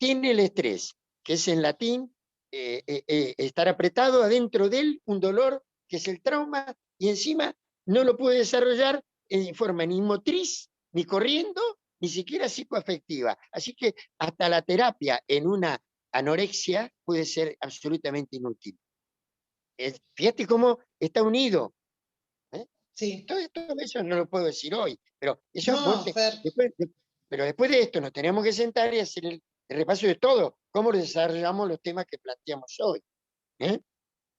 tiene el estrés, que es en latín, estar apretado, adentro de él un dolor, que es el trauma, y encima no lo puede desarrollar en forma ni motriz, ni corriendo, ni siquiera psicoafectiva. Así que hasta la terapia en una anorexia puede ser absolutamente inútil. Fíjate cómo está unido. Sí. Todo eso no lo puedo decir hoy, pero eso No, Fer. pero después de esto nos tenemos que sentar y hacer el repaso de todo, cómo desarrollamos los temas que planteamos hoy.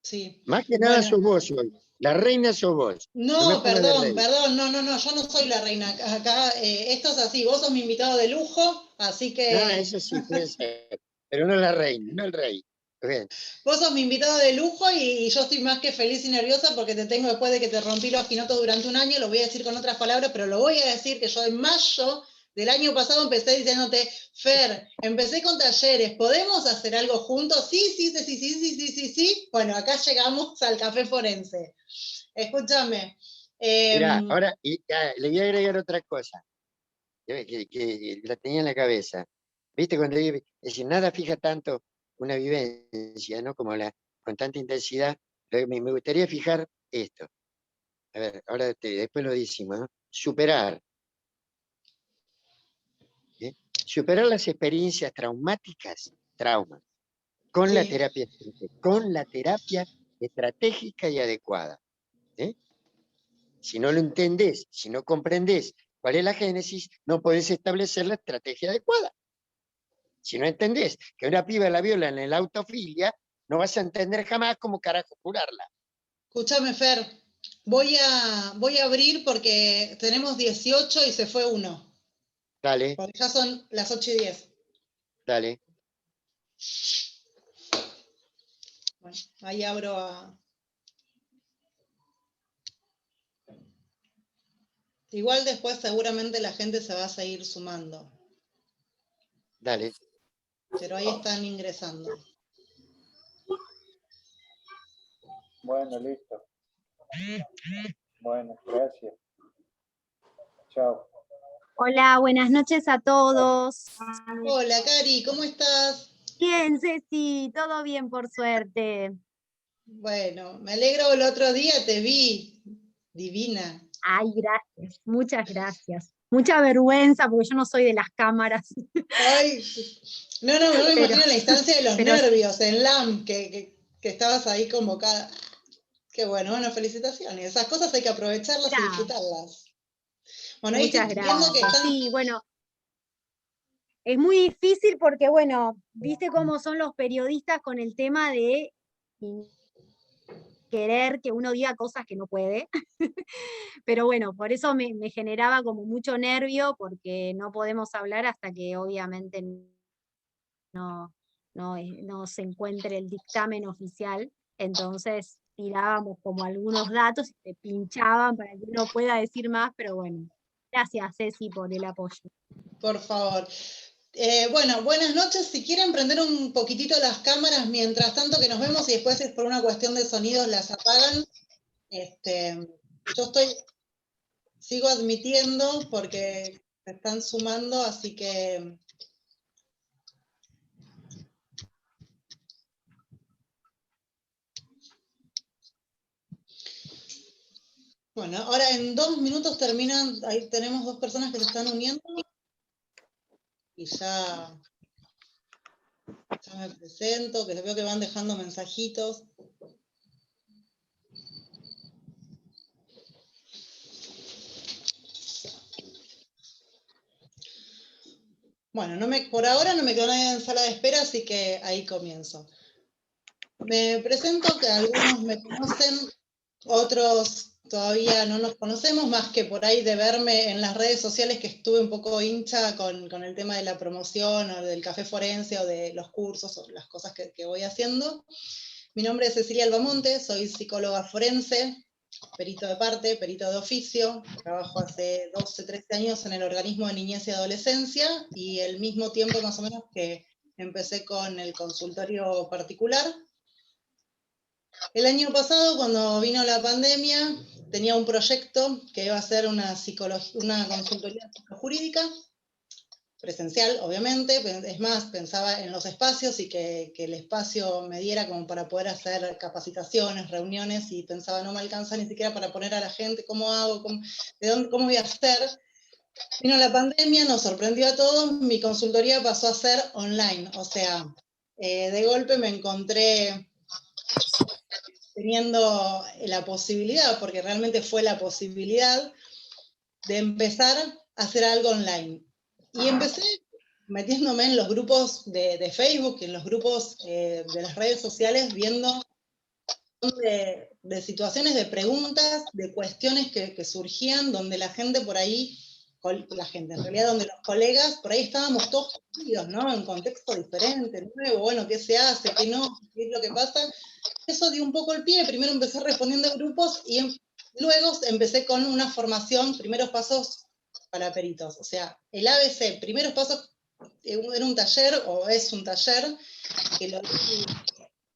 Sí. Más que nada Bueno. sos vos hoy. La reina sos vos. No, perdón, no, yo no soy la reina. Acá esto es así, vos sos mi invitado de lujo, así que... No, eso sí puede ser, pero no la reina, no el rey. Bien. Vos sos mi invitado de lujo y yo estoy más que feliz y nerviosa porque te tengo después de que te rompí los quinotos durante un año, lo voy a decir con otras palabras, pero lo voy a decir que yo en mayo del año pasado empecé diciéndote, Fer, empecé con talleres, ¿podemos hacer algo juntos? Sí. Bueno, acá llegamos al café forense. Escúchame. Mirá, ahora le voy a agregar otra cosa que la tenía en la cabeza. ¿Viste? Cuando es decir, nada fija tanto una vivencia, ¿no? Como con tanta intensidad. Me gustaría fijar esto. A ver, ahora después lo decimos, ¿no? Superar. Superar las experiencias traumáticas, traumas, con Sí. la terapia estratégica y adecuada. Si no lo entendés, si no comprendés cuál es la génesis, no podés establecer la estrategia adecuada. Si no entendés que una piba la violan en la autofilia, no vas a entender jamás cómo carajo curarla. Escúchame, Fer, voy a abrir porque tenemos 18 y se fue uno. Dale. Porque ya son las 8:10. Dale. Bueno, ahí abro a... Igual después seguramente la gente se va a seguir sumando. Dale. Pero ahí están ingresando. Bueno, listo. Bueno, gracias. Chao. Hola, buenas noches a todos. Hola, Cari, ¿cómo estás? Bien, Ceci, todo bien por suerte. Bueno, me alegro, el otro día te vi, divina. Ay, gracias, muchas gracias. Mucha vergüenza porque yo no soy de las cámaras. Ay, no me imagino la instancia de los nervios en LAM, que estabas ahí convocada. Qué bueno, felicitaciones. Esas cosas hay que aprovecharlas y disfrutarlas. Bueno, muchas gracias. Sí, bueno, es muy difícil porque, bueno, viste cómo son los periodistas con el tema de querer que uno diga cosas que no puede. Pero bueno, por eso me generaba como mucho nervio, porque no podemos hablar hasta que obviamente no se encuentre el dictamen oficial. Entonces tirábamos como algunos datos y te pinchaban para que uno pueda decir más, pero bueno, gracias Ceci por el apoyo. Por favor. Bueno, buenas noches. Si quieren prender un poquitito las cámaras mientras tanto que nos vemos y después es por una cuestión de sonidos las apagan. Yo sigo admitiendo porque se están sumando, así que... Bueno, ahora en 2 minutos terminan, ahí tenemos 2 personas que se están uniendo y ya me presento, que veo que van dejando mensajitos. Bueno, por ahora no me quedó nadie en sala de espera, así que ahí comienzo. Me presento, que algunos me conocen, otros todavía no nos conocemos, más que por ahí de verme en las redes sociales, que estuve un poco hincha con el tema de la promoción o del café forense o de los cursos o las cosas que voy haciendo. Mi nombre es Cecilia Albamonte, soy psicóloga forense, perito de parte, perito de oficio, trabajo hace 12, 13 años en el organismo de niñez y adolescencia y el mismo tiempo más o menos que empecé con el consultorio particular. El año pasado, cuando vino la pandemia, tenía un proyecto que iba a ser una consultoría psicojurídica. presencial, obviamente, es más, pensaba en los espacios y que el espacio me diera como para poder hacer capacitaciones, reuniones, y pensaba, no me alcanza ni siquiera para poner a la gente, ¿cómo hago? ¿Cómo voy a hacer? Vino la pandemia, nos sorprendió a todos, mi consultoría pasó a ser online, o sea, de golpe me encontré teniendo la posibilidad, porque realmente fue la posibilidad, de empezar a hacer algo online. Y empecé metiéndome en los grupos de Facebook, en los grupos de las redes sociales, viendo de situaciones, de preguntas, de cuestiones que surgían, donde la gente por ahí, en realidad donde los colegas, por ahí estábamos todos perdidos, ¿no? En contexto diferente, nuevo, bueno, ¿qué se hace? ¿Qué no? ¿Qué es lo que pasa? Eso dio un poco el pie, primero empecé respondiendo a grupos y luego empecé con una formación, primeros pasos para peritos, o sea, el ABC, primeros pasos, era un taller, o es un taller, que lo di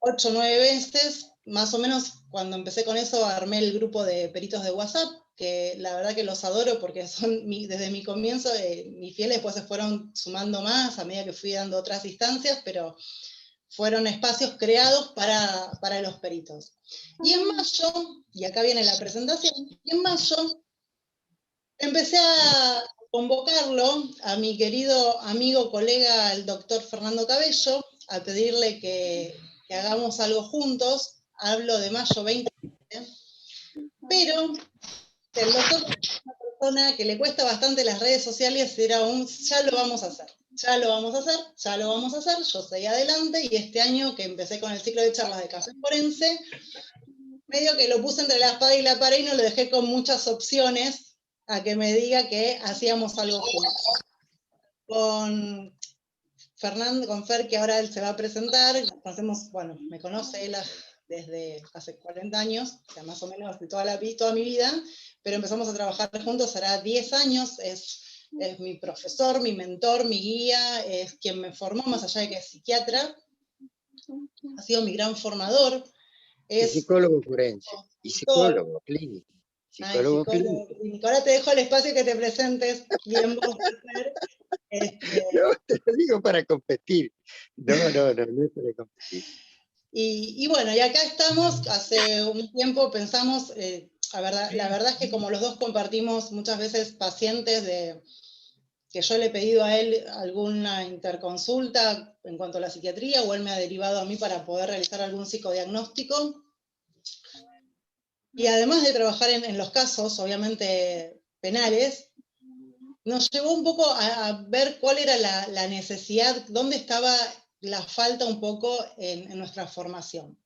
8 o 9 veces, más o menos cuando empecé con eso armé el grupo de peritos de WhatsApp, que la verdad que los adoro porque son desde mi comienzo, mis fieles, después se fueron sumando más a medida que fui dando otras instancias, pero fueron espacios creados para los peritos. Y en mayo, y acá viene la presentación, y en mayo empecé a convocarlo a mi querido amigo, colega, el doctor Fernando Cabello, a pedirle que hagamos algo juntos. Hablo de mayo 2020, pero el doctor es una persona que le cuesta bastante las redes sociales, era ya lo vamos a hacer, ya lo vamos a hacer, ya lo vamos a hacer, yo seguí adelante, y este año que empecé con el ciclo de charlas de café forense, medio que lo puse entre la espada y la pared y no lo dejé con muchas opciones a que me diga que hacíamos algo juntos. Con Fernando, con Fer, que ahora él se va a presentar, conocemos, bueno, me conoce él desde hace 40 años, o sea, más o menos de toda mi vida, pero empezamos a trabajar juntos, hará 10 años, es mi profesor, mi mentor, mi guía, es quien me formó, más allá de que es psiquiatra, ha sido mi gran formador. Es psicólogo forense y psicólogo clínico. Psicólogo clínico. Ahora te dejo el espacio que te presentes bien vos, Fer. No, te lo digo para competir. No es para competir. Y bueno, y acá estamos, hace un tiempo pensamos, la verdad es que como los dos compartimos muchas veces pacientes que yo le he pedido a él alguna interconsulta en cuanto a la psiquiatría, o él me ha derivado a mí para poder realizar algún psicodiagnóstico. Y además de trabajar en los casos, obviamente penales, nos llevó un poco a ver cuál era la necesidad, dónde estaba la falta un poco en nuestra formación.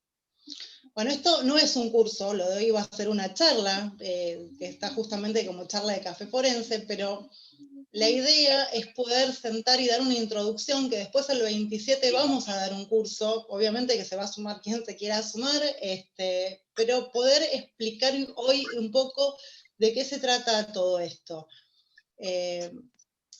Bueno, esto no es un curso, lo de hoy va a ser una charla, que está justamente como charla de café forense, pero la idea es poder sentar y dar una introducción, que después el 27 vamos a dar un curso, obviamente que se va a sumar quien se quiera sumar, pero poder explicar hoy un poco de qué se trata todo esto. ¿Qué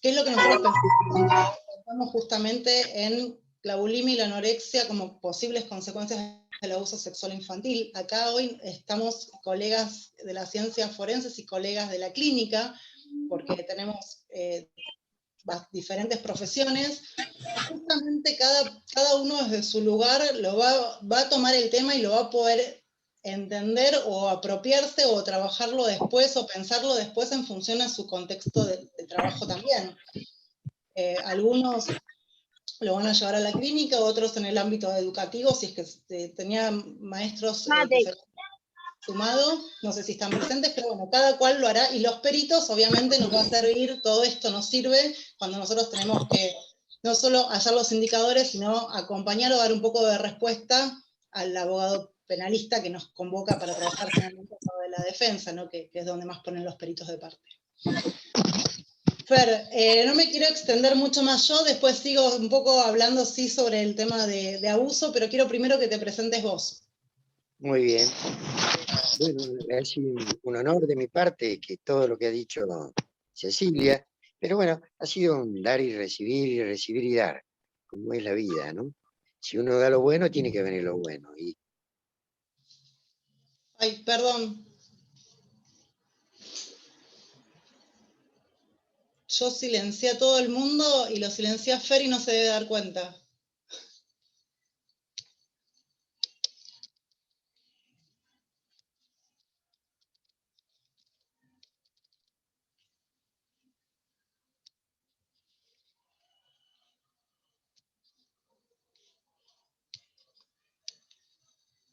es lo que nosotros pensamos justamente en la bulimia y la anorexia como posibles consecuencias del abuso sexual infantil? Acá hoy estamos colegas de las ciencias forenses y colegas de la clínica, porque tenemos diferentes profesiones. Justamente cada uno desde su lugar va a tomar el tema y lo va a poder entender o apropiarse o trabajarlo después o pensarlo después en función a su contexto de trabajo también. Algunos lo van a llevar a la clínica, otros en el ámbito educativo, si es que tenía maestros que se han sumado, no sé si están presentes, pero bueno, cada cual lo hará, y los peritos obviamente nos va a servir, todo esto nos sirve cuando nosotros tenemos que no solo hallar los indicadores, sino acompañar o dar un poco de respuesta al abogado penalista que nos convoca para trabajar generalmente de la defensa, ¿no? que es donde más ponen los peritos de parte. Fer, no me quiero extender mucho más yo, después sigo un poco hablando sí sobre el tema de abuso, pero quiero primero que te presentes vos. Muy bien. Bueno, es un honor de mi parte que todo lo que ha dicho Cecilia, pero bueno, ha sido un dar y recibir y dar, como es la vida, ¿no? Si uno da lo bueno, tiene que venir lo bueno. Y... Ay, perdón. yo silencié a todo el mundo y lo silencié a Fer y no se debe dar cuenta.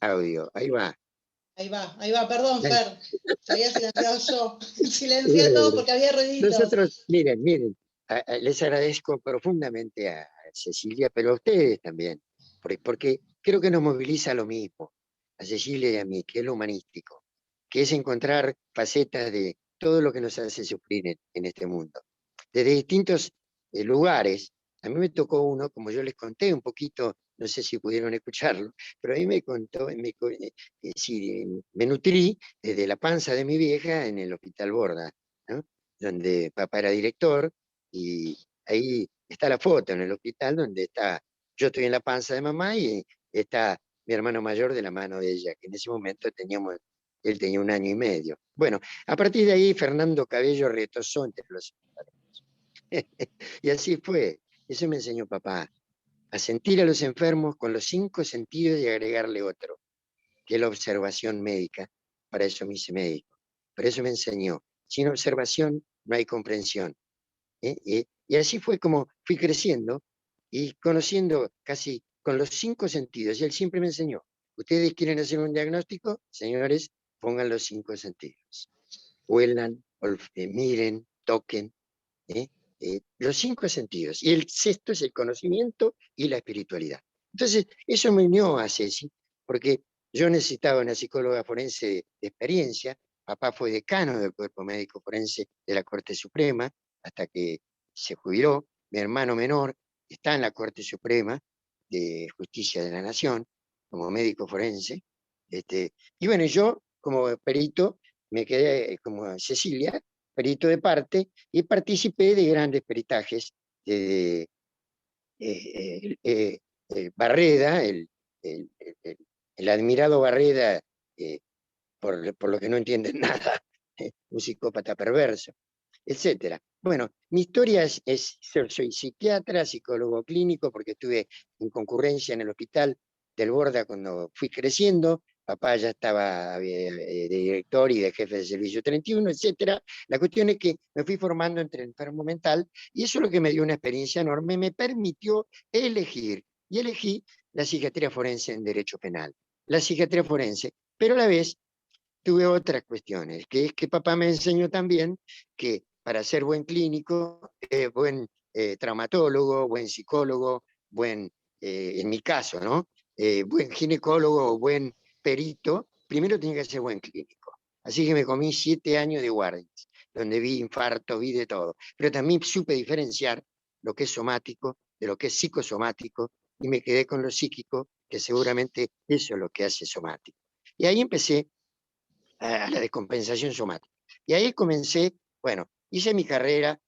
Audio, ahí va. Ahí va, perdón, Dale. Fer. Te había silenciado yo. Silencié a todos porque había ruiditos. Nosotros, miren, les agradezco profundamente a Cecilia, pero a ustedes también, porque creo que nos moviliza lo mismo, a Cecilia y a mí, que es lo humanístico, que es encontrar facetas de todo lo que nos hace sufrir en este mundo. Desde distintos lugares, a mí me tocó uno, como yo les conté un poquito, no sé si pudieron escucharlo, pero a mí me contó, sí, me nutrí desde la panza de mi vieja en el Hospital Borda, ¿no? Donde papá era director, y ahí está la foto en el hospital donde está, yo estoy en la panza de mamá y está mi hermano mayor de la mano de ella, que en ese momento él tenía 1 año y medio. Bueno, a partir de ahí Fernando Cabello retosó entre los y así fue, eso me enseñó papá, a sentir a los enfermos con los 5 sentidos y agregarle otro, que es la observación médica. Para eso me hice médico, por eso me enseñó. Sin observación no hay comprensión. Y así fue como fui creciendo y conociendo casi con los 5 sentidos. Y él siempre me enseñó, ustedes quieren hacer un diagnóstico, señores, pongan los 5 sentidos. Huelan, miren, toquen, los 5 sentidos. Y el sexto es el conocimiento y la espiritualidad. Entonces, eso me unió a Ceci, porque yo necesitaba una psicóloga forense de experiencia. Papá fue decano del Cuerpo Médico Forense de la Corte Suprema hasta que se jubiló. Mi hermano menor está en la Corte Suprema de Justicia de la Nación como médico forense. Y bueno, yo como perito me quedé como Cecilia, perito de parte, y participé de grandes peritajes de Barreda, el- el admirado Barreda, eh, por lo que no entienden nada, un psicópata perverso, etcétera. Bueno, mi historia soy psiquiatra, psicólogo clínico, porque estuve en concurrencia en el hospital del Borda cuando fui creciendo. Papá ya estaba de director y de jefe de servicio 31, etcétera. La cuestión es que me fui formando entre enfermo mental y eso es lo que me dio una experiencia enorme, me permitió elegir, y elegí la psiquiatría forense en derecho penal. La psiquiatría forense, pero a la vez tuve otras cuestiones, que es que papá me enseñó también que para ser buen clínico, buen traumatólogo, buen psicólogo, en mi caso, ¿no? Buen ginecólogo o buen perito, primero tenía que ser buen clínico. Así que me comí 7 años de guardias, donde vi infarto, vi de todo. Pero también supe diferenciar lo que es somático de lo que es psicosomático y me quedé con lo psíquico, que seguramente eso es lo que hace somático. Y ahí empecé a la descompensación somática. Y ahí comencé, bueno, hice mi carrera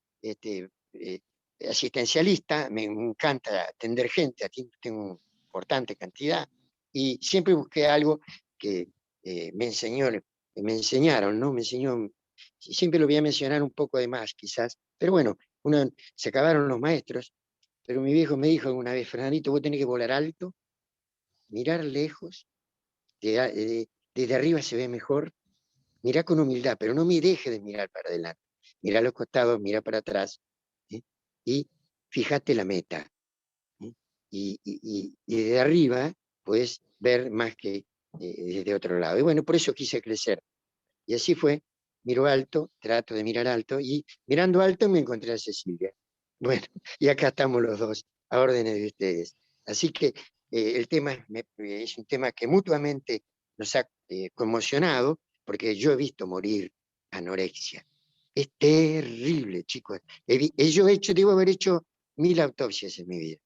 asistencialista, me encanta atender gente, aquí tengo una importante cantidad, y siempre busqué algo que me enseñaron, ¿no? Me enseñó, siempre lo voy a mencionar un poco de más quizás, pero bueno, se acabaron los maestros, pero mi viejo me dijo una vez, Fernandito, vos tenés que volar alto, mirar lejos, desde arriba se ve mejor. Mirá con humildad, pero no me deje de mirar para adelante. Mirá a los costados, mirá para atrás, ¿sí? Y fíjate la meta. ¿Sí? Y desde arriba puedes ver más que desde otro lado. Y bueno, por eso quise crecer. Y así fue. Miro alto, trato de mirar alto, y mirando alto me encontré a Cecilia. Bueno, y acá estamos los dos, a órdenes de ustedes. Así que el tema es un tema que mutuamente nos ha conmocionado, porque yo he visto morir anorexia. Es terrible, chicos. Debo haber hecho 1000 autopsias en mi vida,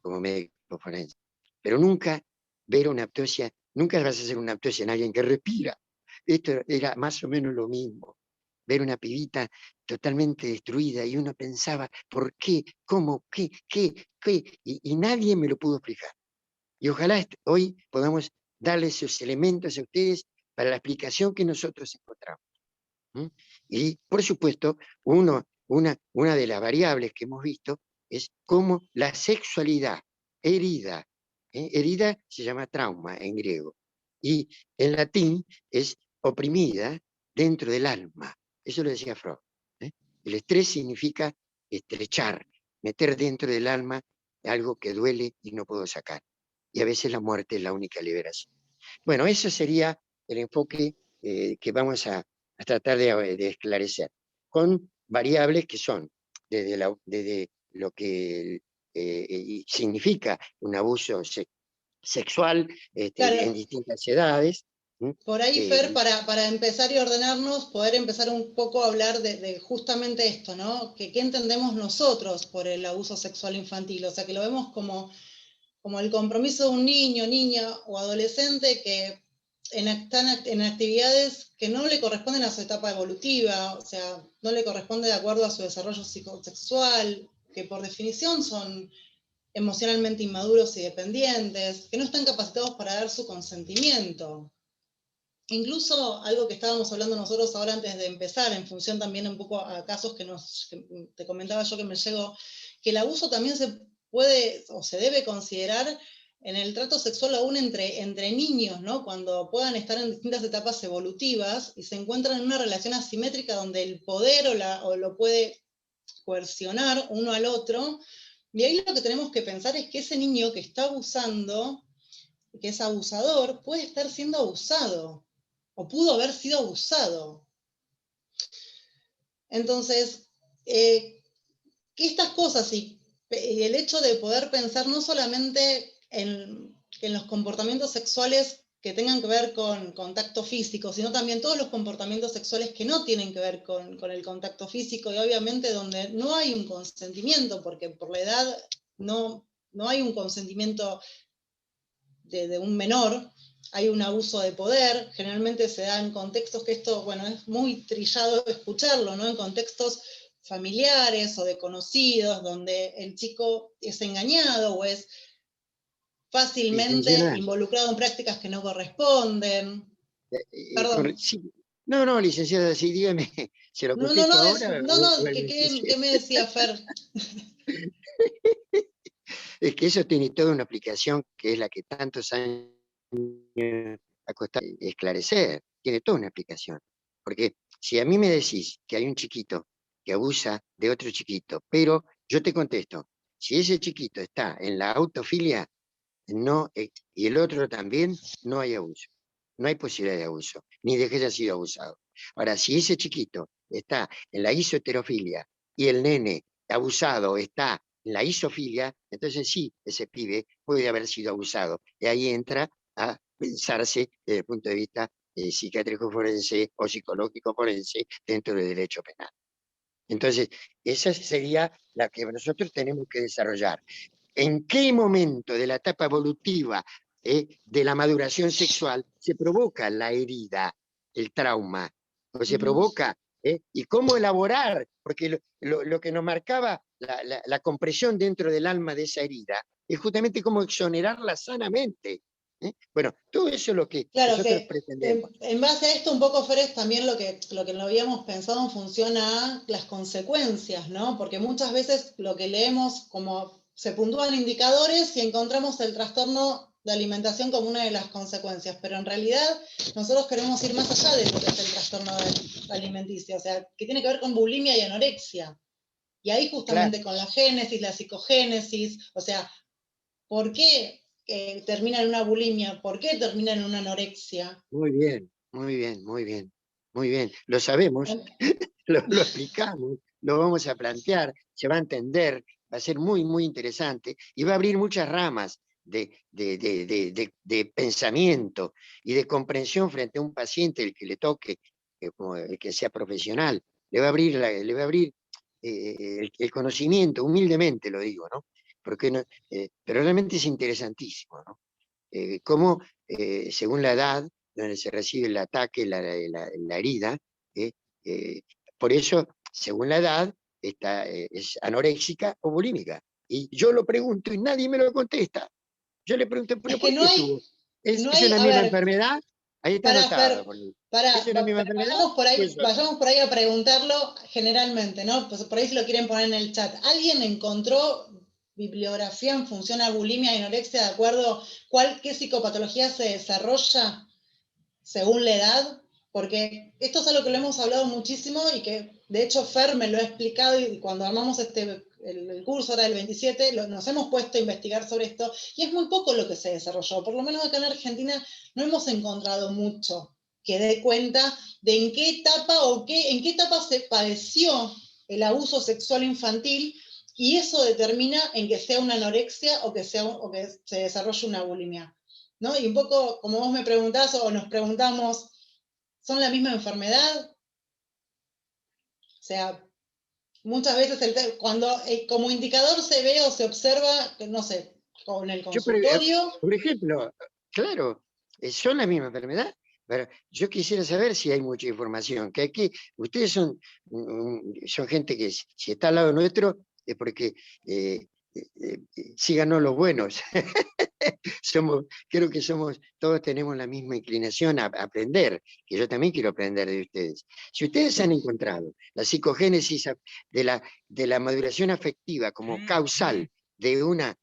como médico forense, pero nunca ver una autopsia, nunca vas a hacer una autopsia en alguien que respira. Esto era más o menos lo mismo. Ver una pibita totalmente destruida y uno pensaba, ¿por qué? ¿Cómo? ¿Qué? Y nadie me lo pudo explicar. Y ojalá hoy podamos darles esos elementos a ustedes para la explicación que nosotros encontramos. ¿Mm? Y, por supuesto, uno una de las variables que hemos visto es cómo la sexualidad herida, herida se llama trauma en griego, y en latín es oprimida dentro del alma. Eso lo decía Freud. El estrés significa estrechar, meter dentro del alma algo que duele y no puedo sacar. Y a veces la muerte es la única liberación. Bueno, eso sería el enfoque que vamos a tratar de esclarecer, con variables que son desde lo que significa un abuso sexual Claro, en distintas edades. por ahí, Fer, para empezar y ordenarnos, poder empezar un poco a hablar de justamente esto, ¿no? ¿Qué entendemos nosotros por el abuso sexual infantil? O sea, que lo vemos como el compromiso de un niño, niña o adolescente que están en actividades que no le corresponden a su etapa evolutiva, o sea, no le corresponde de acuerdo a su desarrollo psicosexual, que por definición son emocionalmente inmaduros y dependientes, que no están capacitados para dar su consentimiento. Incluso algo que estábamos hablando nosotros ahora antes de empezar, en función también un poco a casos que te comentaba yo que me llegó, que el abuso también se puede o se debe considerar en el trato sexual aún entre niños, ¿no? Cuando puedan estar en distintas etapas evolutivas y se encuentran en una relación asimétrica donde el poder o lo puede coercionar uno al otro. Y ahí lo que tenemos que pensar es que ese niño que está abusando, que es abusador, puede estar siendo abusado o pudo haber sido abusado. Entonces, que estas cosas y el hecho de poder pensar no solamente en los comportamientos sexuales que tengan que ver con contacto físico, sino también todos los comportamientos sexuales que no tienen que ver con el contacto físico y obviamente donde no hay un consentimiento, porque por la edad no hay un consentimiento de un menor, hay un abuso de poder, generalmente se da en contextos que esto, bueno, es muy trillado escucharlo, ¿no? En contextos familiares o de conocidos, donde el chico es engañado o es fácilmente Licenciada, involucrado en prácticas que no corresponden. Perdón. sí. No, licenciada, sí, dígame, ¿se lo No, contesto ahora o ¿qué me decía Fer? Es que eso tiene toda una aplicación que es la que tantos años ha costado esclarecer, tiene toda una aplicación. Porque si a mí me decís que hay un chiquito que abusa de otro chiquito, pero yo te contesto, si ese chiquito está en la autofilia no, y el otro también, no hay abuso. No hay posibilidad de abuso, ni de que haya sido abusado. Ahora, si ese chiquito está en la isoheterofilia y el nene abusado está en la isofilia, entonces sí, ese pibe puede haber sido abusado. Y ahí entra a pensarse desde el punto de vista psiquiátrico forense o psicológico forense dentro del derecho penal. Entonces, esa sería la que nosotros tenemos que desarrollar. ¿En qué momento de la etapa evolutiva de la maduración sexual se provoca la herida, el trauma? ¿O se provoca? ¿Y cómo elaborar? Porque lo que nos marcaba la compresión dentro del alma de esa herida es justamente cómo exonerarla sanamente. Bueno, todo eso es lo que Claro nosotros que pretendemos. en base a esto un poco, Fer, es también lo que lo habíamos pensado en función a las consecuencias, ¿no? Porque muchas veces lo que leemos como se puntúan indicadores y encontramos el trastorno de alimentación como una de las consecuencias, pero en realidad nosotros queremos ir más allá de lo que es el trastorno alimenticio, o sea, que tiene que ver con bulimia y anorexia. Y ahí Claro. justamente con la génesis, la psicogénesis, o sea, ¿por qué termina en una bulimia? ¿Por qué termina en una anorexia? Muy bien, muy bien, muy bien, muy bien. Lo sabemos, lo explicamos, lo vamos a plantear, se va a entender, va a ser muy, muy interesante y va a abrir muchas ramas de pensamiento y de comprensión frente a un paciente, el que le toque, el que sea profesional, le va a abrir, el conocimiento, humildemente lo digo, ¿no? Porque no, pero realmente es interesantísimo, ¿no? Cómo, según la edad donde se recibe el ataque, la herida, eh, eh, por eso, según la edad, es anoréxica o bulímica. Y yo lo pregunto y nadie me lo contesta. Yo le pregunto, Es ¿pero que por qué estuvo? no ¿Es hay, una a misma ver, enfermedad? Ahí está anotado. ¿Es una misma enfermedad? Vayamos por ahí a preguntarlo generalmente, ¿no? Pues por ahí si lo quieren poner en el chat. ¿Alguien encontró bibliografía en función a bulimia y anorexia de acuerdo qué psicopatología se desarrolla según la edad? Porque esto es algo que lo hemos hablado muchísimo y que de hecho Fer me lo ha explicado, y cuando armamos el curso ahora del 27, nos hemos puesto a investigar sobre esto y es muy poco lo que se desarrolló. Por lo menos acá en Argentina no hemos encontrado mucho que dé cuenta de en qué etapa se padeció el abuso sexual infantil, y eso determina en que sea una anorexia o que se desarrolle una bulimia, ¿no? Y un poco, como vos me preguntás o nos preguntamos, ¿son la misma enfermedad? O sea, muchas veces cuando como indicador se ve o se observa, no sé, con el consultorio. Por ejemplo, claro, son la misma enfermedad, pero yo quisiera saber si hay mucha información, que aquí ustedes son gente que si está al lado nuestro es porque síganos los buenos. Creo que todos tenemos la misma inclinación a aprender, que yo también quiero aprender de ustedes. Si ustedes han encontrado la psicogénesis de la maduración afectiva como causal de una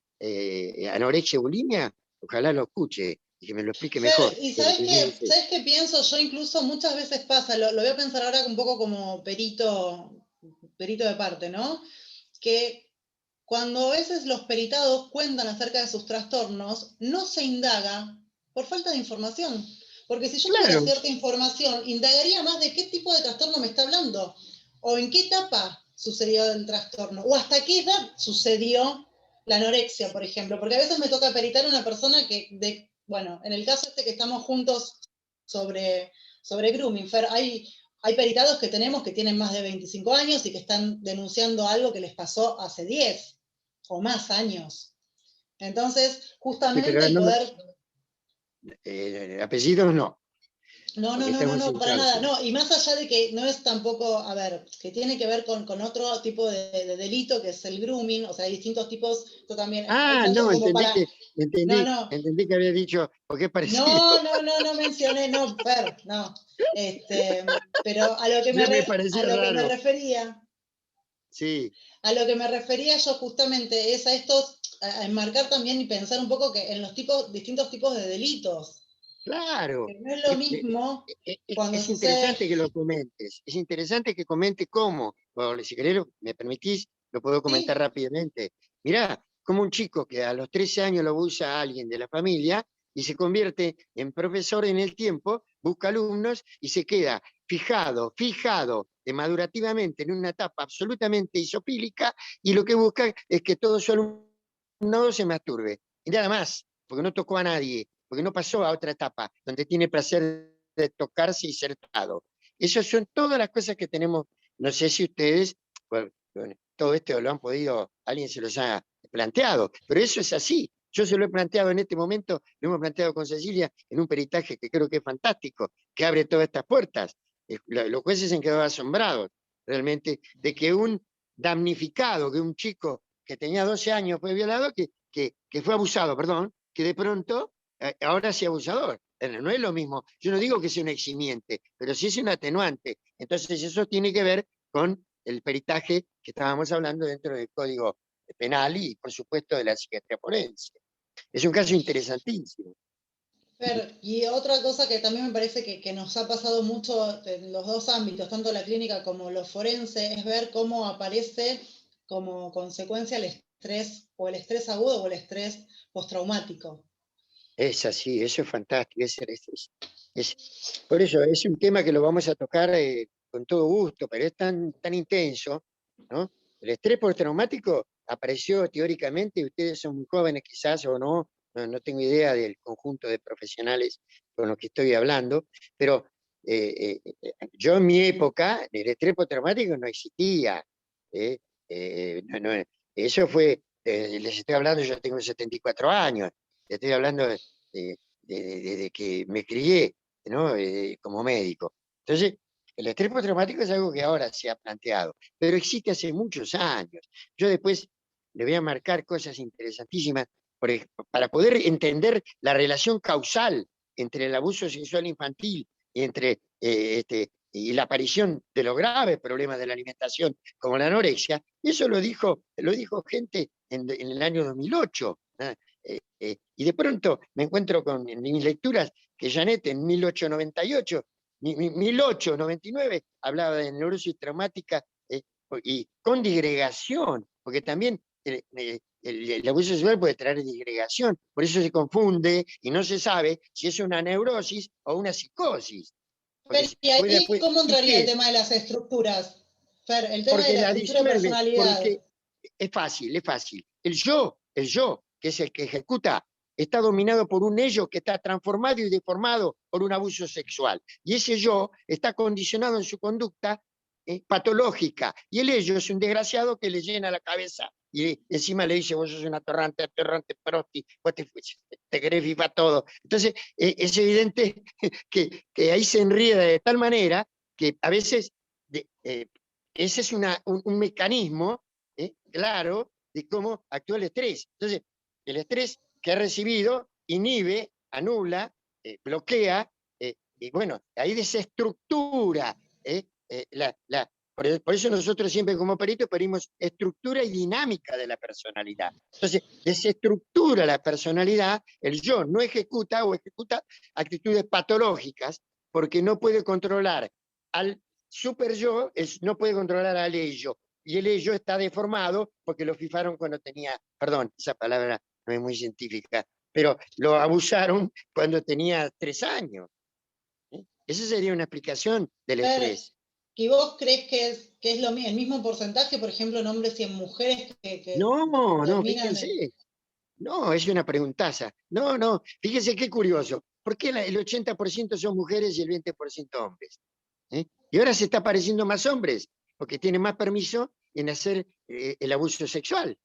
anorexia o bulimia, ojalá lo escuche y que me lo explique mejor. ¿Y sabes qué pienso? Yo incluso muchas veces pasa, lo voy a pensar ahora un poco como perito de parte, ¿no? Que cuando a veces los peritados cuentan acerca de sus trastornos, no se indaga por falta de información. Porque si yo tuviera cierta información, indagaría más de qué tipo de trastorno me está hablando, o en qué etapa sucedió el trastorno, o hasta qué edad sucedió la anorexia, por ejemplo. Porque a veces me toca peritar a una persona bueno, en el caso que estamos juntos sobre grooming, Fer, hay peritados que tenemos que tienen más de 25 años y que están denunciando algo que les pasó hace 10 o más años. Entonces, justamente el poder... apellidos no. No, para nada. No, y más allá de que no es tampoco, a ver, que tiene que ver con otro tipo de delito, que es el grooming, o sea, hay distintos tipos, esto también... no, entendí que había dicho, porque es parecido. No mencioné, no, Fer, no. Pero a lo que me refería... Sí. A lo que me refería yo justamente es a enmarcar también y pensar un poco que en los distintos tipos de delitos. Claro. Que no es lo mismo cuando es interesante que lo comentes. Es interesante que comente cómo. Bueno, si querés, me permitís, lo puedo comentar rápidamente. Mirá, como un chico que a los 13 años lo abusa a alguien de la familia y se convierte en profesor en el tiempo, busca alumnos y se queda fijado madurativamente en una etapa absolutamente isopílica, y lo que busca es que todo su alumnado se masturbe. Y nada más, porque no tocó a nadie, porque no pasó a otra etapa, donde tiene placer de tocarse y ser tocado. Esas son todas las cosas que tenemos. No sé si ustedes, bueno, todo esto lo han podido, alguien se los ha planteado, pero eso es así. Yo se lo he planteado en este momento, lo hemos planteado con Cecilia en un peritaje que creo que es fantástico, que abre todas estas puertas. Los jueces se han quedado asombrados realmente de que un damnificado, que un chico que tenía 12 años fue violado, que fue abusado, perdón, que de pronto ahora sea abusador. No es lo mismo. Yo no digo que sea un eximiente, pero sí es un atenuante. Entonces eso tiene que ver con el peritaje que estábamos hablando dentro del Código Penal y, por supuesto, de la psiquiatría forense. Es un caso interesantísimo. Y otra cosa que también me parece que nos ha pasado mucho en los dos ámbitos, tanto la clínica como lo forense, es ver cómo aparece como consecuencia el estrés, o el estrés agudo o el estrés postraumático. Es así, eso es fantástico. Por eso es un tema que lo vamos a tocar con todo gusto, pero es tan intenso, ¿no? El estrés postraumático apareció teóricamente, ustedes son muy jóvenes quizás o no tengo idea del conjunto de profesionales con los que estoy hablando, pero yo en mi época el estrés postraumático no existía. Eso fue, les estoy hablando, yo tengo 74 años, les estoy hablando de que me crié, ¿no? Como médico. Entonces, el estrés postraumático es algo que ahora se ha planteado, pero existe hace muchos años. Yo después le voy a marcar cosas interesantísimas para poder entender la relación causal entre el abuso sexual infantil y entre y la aparición de los graves problemas de la alimentación, como la anorexia, y eso lo dijo gente en el año 2008. Y de pronto me encuentro en mis lecturas que Janet en 1899 hablaba de neurosis traumática y con disgregación, porque también el abuso sexual puede traer disgregación, por eso se confunde y no se sabe si es una neurosis o una psicosis. Fer, ¿y ahí cómo entraría el tema de las estructuras? Fer, el tema de la estructura de personalidad. Porque es fácil. El yo, que es el que ejecuta, está dominado por un ello que está transformado y deformado por un abuso sexual. Y ese yo está condicionado en su conducta patológica. Y el ello es un desgraciado que le llena la cabeza y encima le dice, vos sos una atorrante, prosti, vos te querés fifar todo. Entonces, es evidente que ahí se enreda de tal manera que a veces ese es un mecanismo claro de cómo actúa el estrés. Entonces, el estrés que ha recibido inhibe, anula, bloquea, y bueno, ahí desestructura por eso nosotros siempre como peritos pedimos estructura y dinámica de la personalidad. Entonces, desestructura la personalidad, el yo no ejecuta o ejecuta actitudes patológicas porque no puede controlar al super yo, no puede controlar al ello. Y el ello está deformado porque lo fifaron cuando tenía, perdón, esa palabra no es muy científica, pero lo abusaron cuando tenía 3 años. Esa sería una explicación del estrés. ¿Y vos crees que es el mismo porcentaje, por ejemplo, en hombres y en mujeres que no, fíjense. No, es una preguntaza. No, fíjense qué curioso. ¿Por qué el 80% son mujeres y el 20% hombres? Y ahora se está apareciendo más hombres, porque tienen más permiso en hacer el abuso sexual.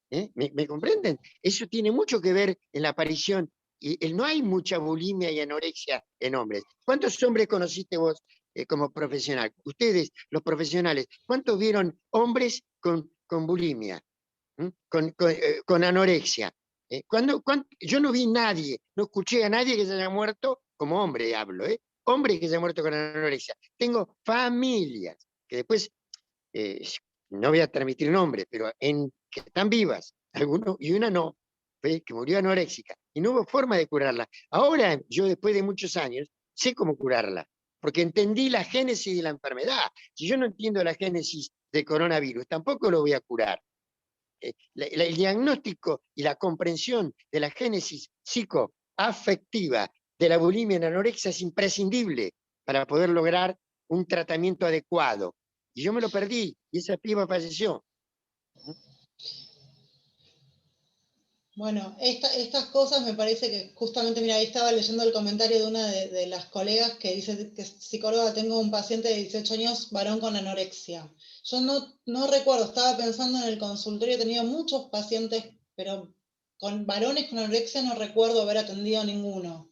¿Me comprenden? Eso tiene mucho que ver en la aparición. Y no hay mucha bulimia y anorexia en hombres. ¿Cuántos hombres conociste vos como profesional? Ustedes, los profesionales, ¿cuántos vieron hombres con bulimia? Con anorexia. Yo no vi nadie, no escuché a nadie que se haya muerto, como hombre hablo, hombre que se haya muerto con anorexia. Tengo familias que después, no voy a transmitir nombres, pero que están vivas, algunos, y una no, que murió anoréxica, y no hubo forma de curarla. Ahora, yo después de muchos años, sé cómo curarla, porque entendí la génesis de la enfermedad. Si yo no entiendo la génesis del coronavirus, tampoco lo voy a curar. El diagnóstico y la comprensión de la génesis psicoafectiva de la bulimia en anorexia es imprescindible para poder lograr un tratamiento adecuado. Y yo me lo perdí, y esa piba falleció. Bueno, estas cosas me parece que justamente, mira, ahí estaba leyendo el comentario de una de las colegas que dice que es psicóloga, tengo un paciente de 18 años, varón con anorexia. Yo no recuerdo, estaba pensando en el consultorio, he tenido muchos pacientes, pero con varones con anorexia no recuerdo haber atendido a ninguno.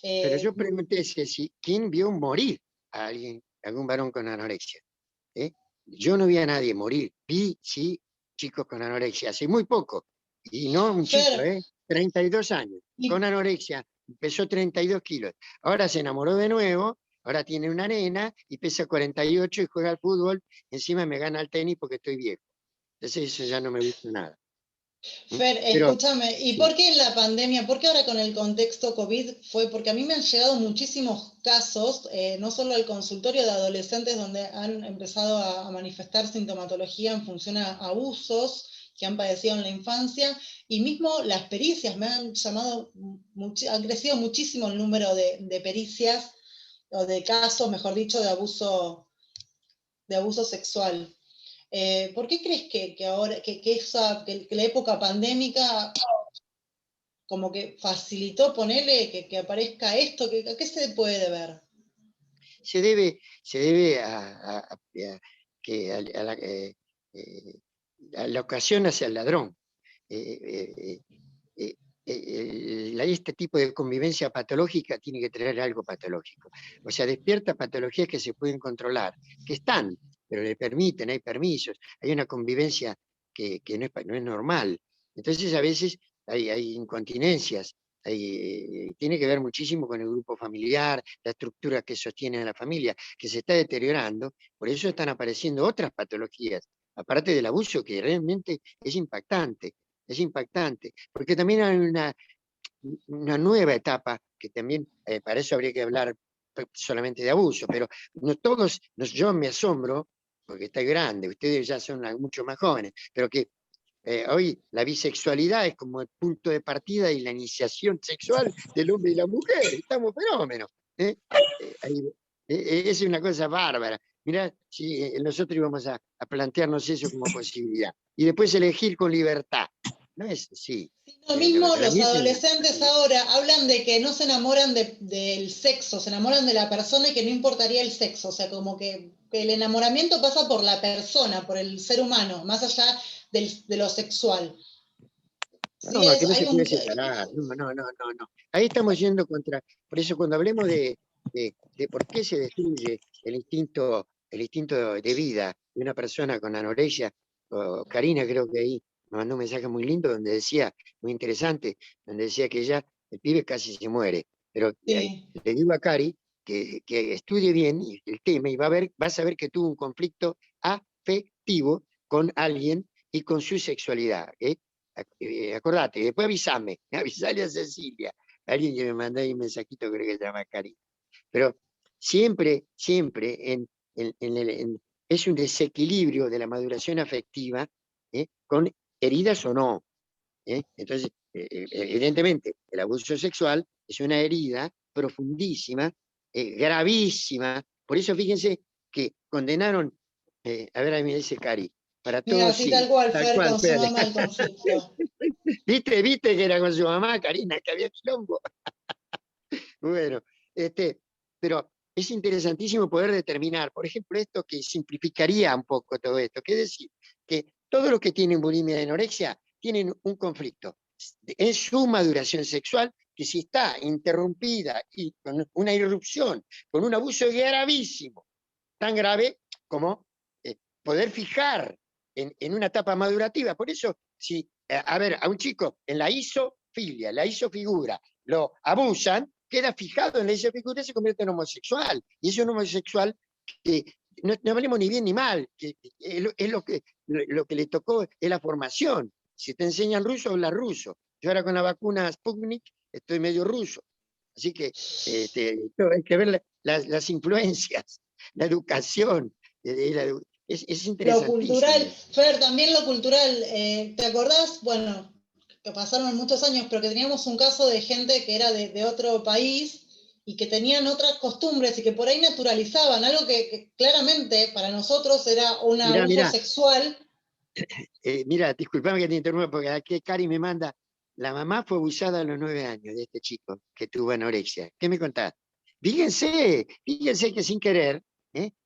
Pero yo pregunté, ¿quién vio morir a algún varón con anorexia? Yo no vi a nadie morir, vi, sí, chicos con anorexia, hace muy poco. Y no un chico, 32 años, con anorexia, pesó 32 kilos. Ahora se enamoró de nuevo, ahora tiene una nena y pesa 48 y juega al fútbol, encima me gana al tenis porque estoy viejo. Entonces eso ya no me gusta nada. Fer, escúchame, ¿y por qué en la pandemia, por qué ahora con el contexto COVID fue? Porque a mí me han llegado muchísimos casos, no solo al consultorio de adolescentes donde han empezado a manifestar sintomatología en función a abusos que han padecido en la infancia, y mismo las pericias, me han llamado, han crecido muchísimo el número de pericias, o de casos, mejor dicho, de abuso sexual. ¿Por qué crees que ahora, que la época pandémica como que facilitó ponerle que aparezca esto? ¿A qué se puede deber? Se debe a la ocasión hacia el ladrón. Este tipo de convivencia patológica tiene que traer algo patológico. O sea, despierta patologías que se pueden controlar, que están, pero le permiten, hay permisos, hay una convivencia que no es normal. Entonces a veces hay incontinencias tiene que ver muchísimo con el grupo familiar, la estructura que sostiene a la familia, que se está deteriorando. Por eso están apareciendo otras patologías, aparte del abuso, que realmente es impactante. Es impactante, porque también hay una nueva etapa, que también para eso habría que hablar solamente de abuso, pero no todos, yo me asombro, porque estoy grande, ustedes ya son mucho más jóvenes, pero que hoy la bisexualidad es como el punto de partida y la iniciación sexual del hombre y la mujer, estamos fenómenos. Es una cosa bárbara. Mirá, si nosotros íbamos a plantearnos eso como posibilidad, y después elegir con libertad. No es así. Lo mismo Para los mí adolescentes ahora hablan de que no se enamoran del sexo, se enamoran de la persona y que no importaría el sexo. O sea, como que el enamoramiento pasa por la persona, por el ser humano, más allá de lo sexual. Sí, no, que no hay se puede separar. No. Ahí estamos yendo contra. Por eso, cuando hablemos de por qué se destruye el instinto de vida de una persona con anorexia, Karina creo que ahí me mandó un mensaje muy lindo donde decía, muy interesante, donde decía que ya el pibe casi se muere. Pero sí. le digo a Cari que estudie bien el tema y va a saber que tuvo un conflicto afectivo con alguien y con su sexualidad. Acordate, después avísame, avisale a Cecilia, alguien que me mandó ahí un mensajito, creo que se llama Cari. Pero siempre es un desequilibrio de la maduración afectiva, con heridas o no. Entonces, evidentemente, el abuso sexual es una herida profundísima, gravísima. Por eso fíjense que condenaron, a ver, ahí me dice Cari, para Mira, todos así sí, tal cual, tal Fer, cual, con su Fer. mamá el conflicto. ¿Viste que era con su mamá, Karina, que había quilombo? Bueno, pero es interesantísimo poder determinar, por ejemplo, esto que simplificaría un poco todo esto, que es decir, que todos los que tienen bulimia y anorexia tienen un conflicto en su maduración sexual, que si está interrumpida y con una irrupción, con un abuso gravísimo, tan grave como poder fijar en una etapa madurativa. Por eso, si, a ver, a un chico en la isofilia, la isofigura, lo abusan, queda fijado en la isofigura y se convierte en homosexual. Y es un homosexual que no hablemos ni bien ni mal, que es lo que le tocó, es la formación. Si te enseñan ruso, habla ruso. Yo ahora con la vacuna Sputnik estoy medio ruso. Así que hay que ver las influencias, la educación. Es Lo cultural, interesantísimo. Fer, también lo cultural. ¿Te acordás? Bueno, que pasaron muchos años, pero que teníamos un caso de gente que era de otro país y que tenían otras costumbres y que por ahí naturalizaban algo que claramente para nosotros era un abuso sexual. Mira, disculpame que te interrumpa, porque aquí Cari me manda, la mamá fue abusada a los 9 años de este chico que tuvo anorexia. ¿Qué me contás? Fíjense que sin querer,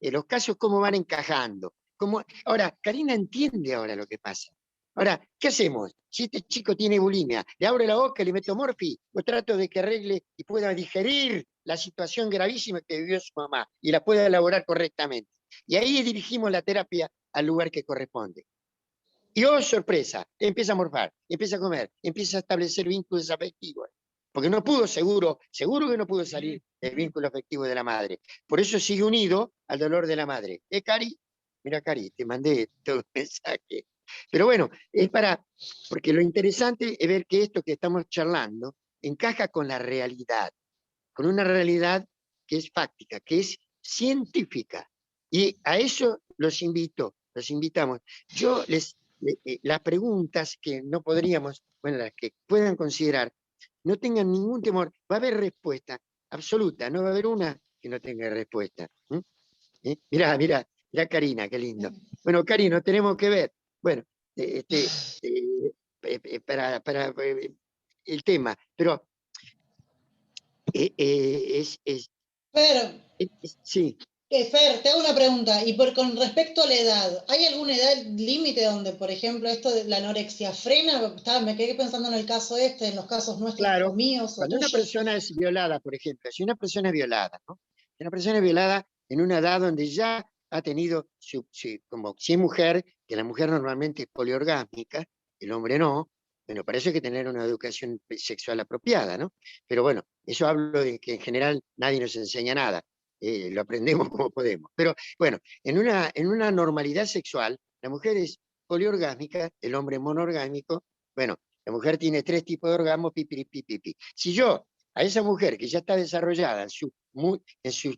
los casos cómo van encajando. Ahora, Karina entiende ahora lo que pasa. Ahora, ¿qué hacemos? Si este chico tiene bulimia, le abro la boca, le meto morfi, o trato de que arregle y pueda digerir la situación gravísima que vivió su mamá y la pueda elaborar correctamente. Y ahí dirigimos la terapia al lugar que corresponde. Y oh, sorpresa, empieza a morfar, empieza a comer, empieza a establecer vínculos afectivos. Porque no pudo, seguro que no pudo salir del vínculo afectivo de la madre. Por eso sigue unido al dolor de la madre. Cari? Mira, Cari, te mandé todo un mensaje. Pero bueno, porque lo interesante es ver que esto que estamos charlando encaja con la realidad, con una realidad que es fáctica, que es científica. Y a eso los invitamos. Yo las preguntas que no podríamos, bueno, las que puedan considerar, no tengan ningún temor, va a haber respuesta absoluta, no va a haber una que no tenga respuesta. Mirá, Karina, qué lindo. Bueno, Karina, nos tenemos que ver. Bueno, para el tema, pero Fer, sí. Fer, te hago una pregunta, y con respecto a la edad, ¿hay alguna edad límite donde, por ejemplo, esto de la anorexia frena? Me quedé pensando en el caso en los casos nuestros o Claro, míos o cuando una tuyos. persona es violada, por ejemplo, si una persona es violada, ¿no? Si una persona es violada en una edad donde ya ha tenido, como si es mujer, que la mujer normalmente es poliorgásmica, el hombre no, Bueno, para eso hay que tener una educación sexual apropiada, ¿no? Pero bueno, eso hablo de que en general nadie nos enseña nada, lo aprendemos como podemos. Pero bueno, en una normalidad sexual, la mujer es poliorgásmica, el hombre monorgámico. Bueno, la mujer tiene 3 tipos de orgasmos, pipi. Si yo a esa mujer que ya está desarrollada en su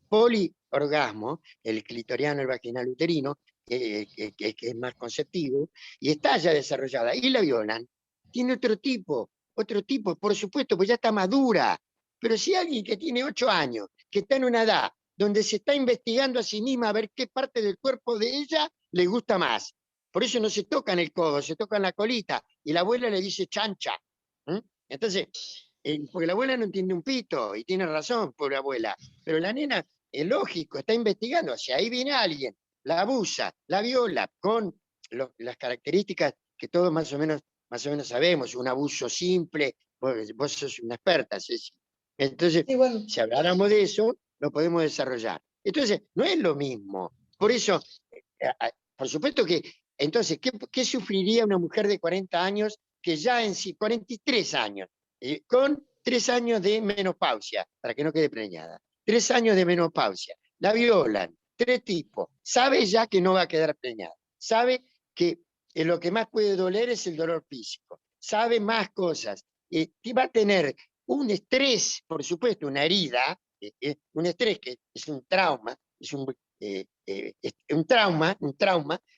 poliorgasmo, el clitoriano, el vaginal, uterino, que es más conceptivo, y está ya desarrollada, y la violan, tiene otro tipo, por supuesto, pues ya está madura. Pero si alguien que tiene 8 años, que está en una edad donde se está investigando a sí misma a ver qué parte del cuerpo de ella le gusta más. Por eso no se tocan el codo, se tocan la colita, y la abuela le dice chancha. Entonces, porque la abuela no entiende un pito, y tiene razón, pobre abuela, pero la nena, es lógico, está investigando, si ahí viene alguien, la abusa, la viola, con las características que todos más o menos sabemos, un abuso simple, vos sos una experta, Ceci. Entonces, Sí, bueno. si habláramos de eso, lo podemos desarrollar. Entonces, no es lo mismo. Por eso, por supuesto que, entonces, ¿qué sufriría una mujer de 40 años que ya en sí, 43 años, con 3 años de menopausia, para que no quede preñada, 3 años de menopausia, la violan, 3 tipos, sabe ya que no va a quedar preñada, sabe que lo que más puede doler es el dolor físico, sabe más cosas, va a tener un estrés, por supuesto, una herida, un estrés que es un trauma, es un trauma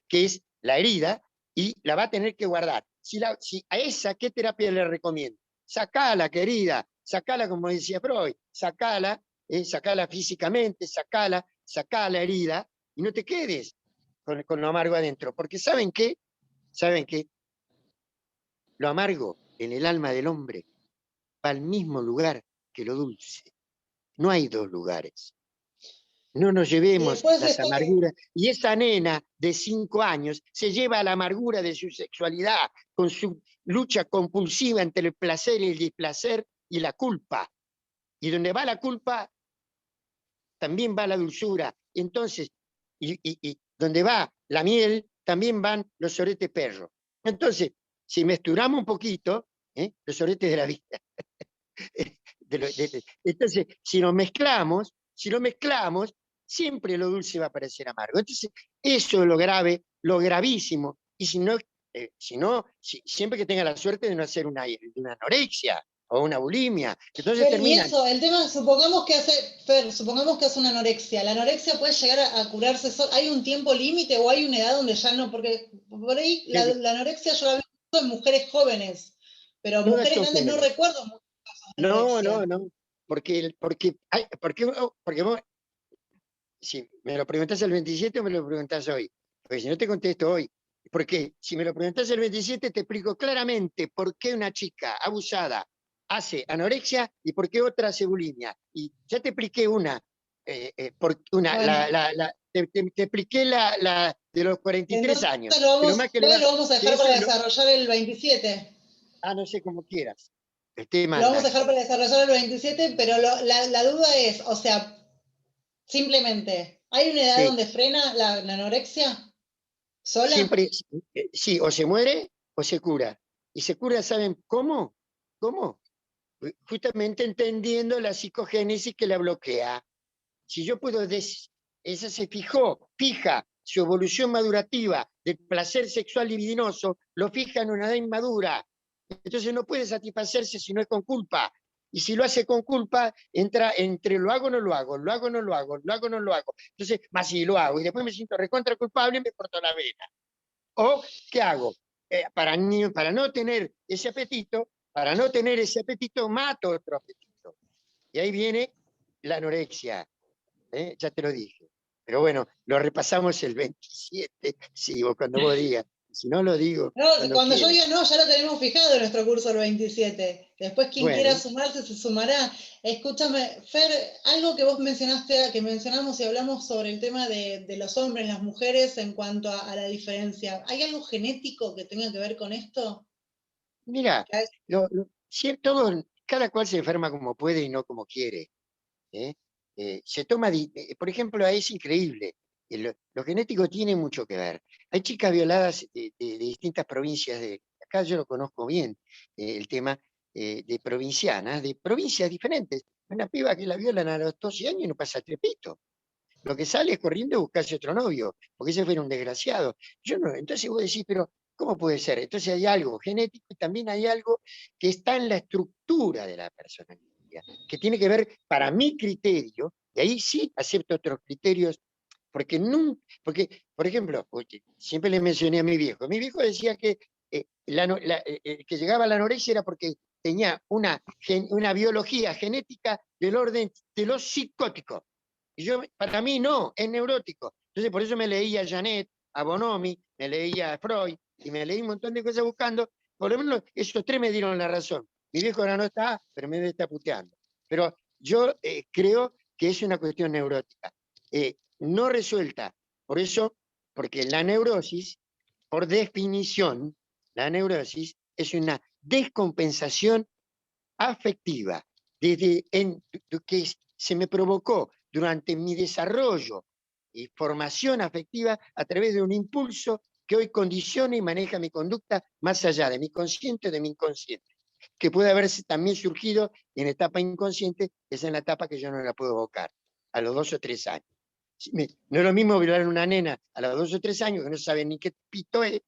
que es la herida, y la va a tener que guardar. Si a esa, ¿qué terapia le recomiendo? Sacala, querida, sacala, como decía Freud, sacala físicamente, sacala la herida, y no te quedes con lo amargo adentro, porque ¿saben qué? ¿Saben qué? Lo amargo en el alma del hombre va al mismo lugar que lo dulce. No hay 2 lugares. No nos Y llevemos después las esto que, amarguras. Y esa nena de 5 años se lleva la amargura de su sexualidad, con su lucha compulsiva entre el placer y el displacer y la culpa. Y donde va la culpa, también va la dulzura. Entonces, y donde va la miel, también van los soretes perros. Entonces, si mezclamos un poquito, los soretes de la vida. Entonces, si lo mezclamos, siempre lo dulce va a parecer amargo. Entonces, eso es lo grave, lo gravísimo. Y siempre que tenga la suerte de no hacer una anorexia o una bulimia, entonces Fer, y terminan. eso, el tema, supongamos que hace una anorexia. ¿La anorexia puede llegar a curarse sola? ¿Hay un tiempo límite o hay una edad donde ya no? Porque por ahí la anorexia yo la veo en mujeres jóvenes, pero Todas mujeres son grandes no jóvenes. recuerdo muchos casos de No, anorexia. porque vos, si me lo preguntás el 27 o me lo preguntás hoy, porque si no te contesto hoy, porque si me lo preguntás el 27 te explico claramente por qué una chica abusada hace anorexia y por qué otra hace bulimia. Y ya te expliqué Bueno, te expliqué la de los 43 entonces años, que lo más que le bueno, va, lo vamos a que dejar eso para es desarrollar el 27. no sé, como quieras, el tema Lo vamos a anda. dejar para desarrollar el 27, pero la duda es, o sea, simplemente, ¿hay una edad Sí, donde frena la anorexia sola? siempre, sí, o se muere o se cura. Y se cura, ¿saben cómo? ¿Cómo? Justamente entendiendo la psicogénesis que la bloquea. Si yo puedo esa fija su evolución madurativa del placer sexual libidinoso, lo fija en una edad inmadura. Entonces no puede satisfacerse si no es con culpa. Y si lo hace con culpa, entra entre lo hago o no lo hago, lo hago o no lo hago, lo hago o no lo hago. Entonces, más si lo hago y después me siento recontra culpable y me corto la vena. ¿O qué hago? Para no tener ese apetito, mato otro apetito. Y ahí viene la anorexia, ya te lo dije. Pero bueno, lo repasamos el 27, sí, o cuando vos digas. Si no lo digo, No, cuando cuando yo quieras. diga no, ya lo tenemos fijado en nuestro curso el 27. Después quien quiera Bueno, sumarse se sumará. Escúchame, Fer, algo que vos mencionaste, que mencionamos y hablamos sobre el tema de los hombres, las mujeres en cuanto a la diferencia. ¿Hay algo genético que tenga que ver con esto? mira, cada cual se enferma como puede y no como quiere. ¿eh? Se toma, por ejemplo, es increíble. Lo genético tiene mucho que ver. Hay chicas violadas de distintas provincias de acá yo lo conozco bien, el tema de provincianas, de provincias diferentes. Una piba que la violan a los 12 años y no pasa trepito. Lo que sale es corriendo a buscarse otro novio, porque ese fue un desgraciado. Yo no, entonces vos decís, pero ¿cómo puede ser? Entonces hay algo genético y también hay algo que está en la estructura de la personalidad, que tiene que ver, para mi criterio, y ahí sí acepto otros criterios, porque, porque por ejemplo, siempre le mencioné a mi viejo decía que, que llegaba a la anorexia era porque tenía una biología genética del orden de los psicóticos. Y yo, para mí no, es neurótico. Entonces por eso me leía a Janet, a Bonomi, me leía a Freud, y me leí un montón de cosas buscando. Por lo menos esos tres me dieron la razón. Mi viejo ahora no está, pero me está puteando. Pero yo creo que es una cuestión neurótica. No resuelta. Por eso, porque la neurosis, por definición, la neurosis es una descompensación afectiva desde que se me provocó durante mi desarrollo y formación afectiva a través de un impulso que hoy condiciona y maneja mi conducta más allá de mi consciente o de mi inconsciente, que puede haberse también surgido en etapa inconsciente, es en la etapa que yo no la puedo evocar, a los 2 o 3 años. No es lo mismo violar a una nena a los 2 o 3 años que no sabe ni qué pito es,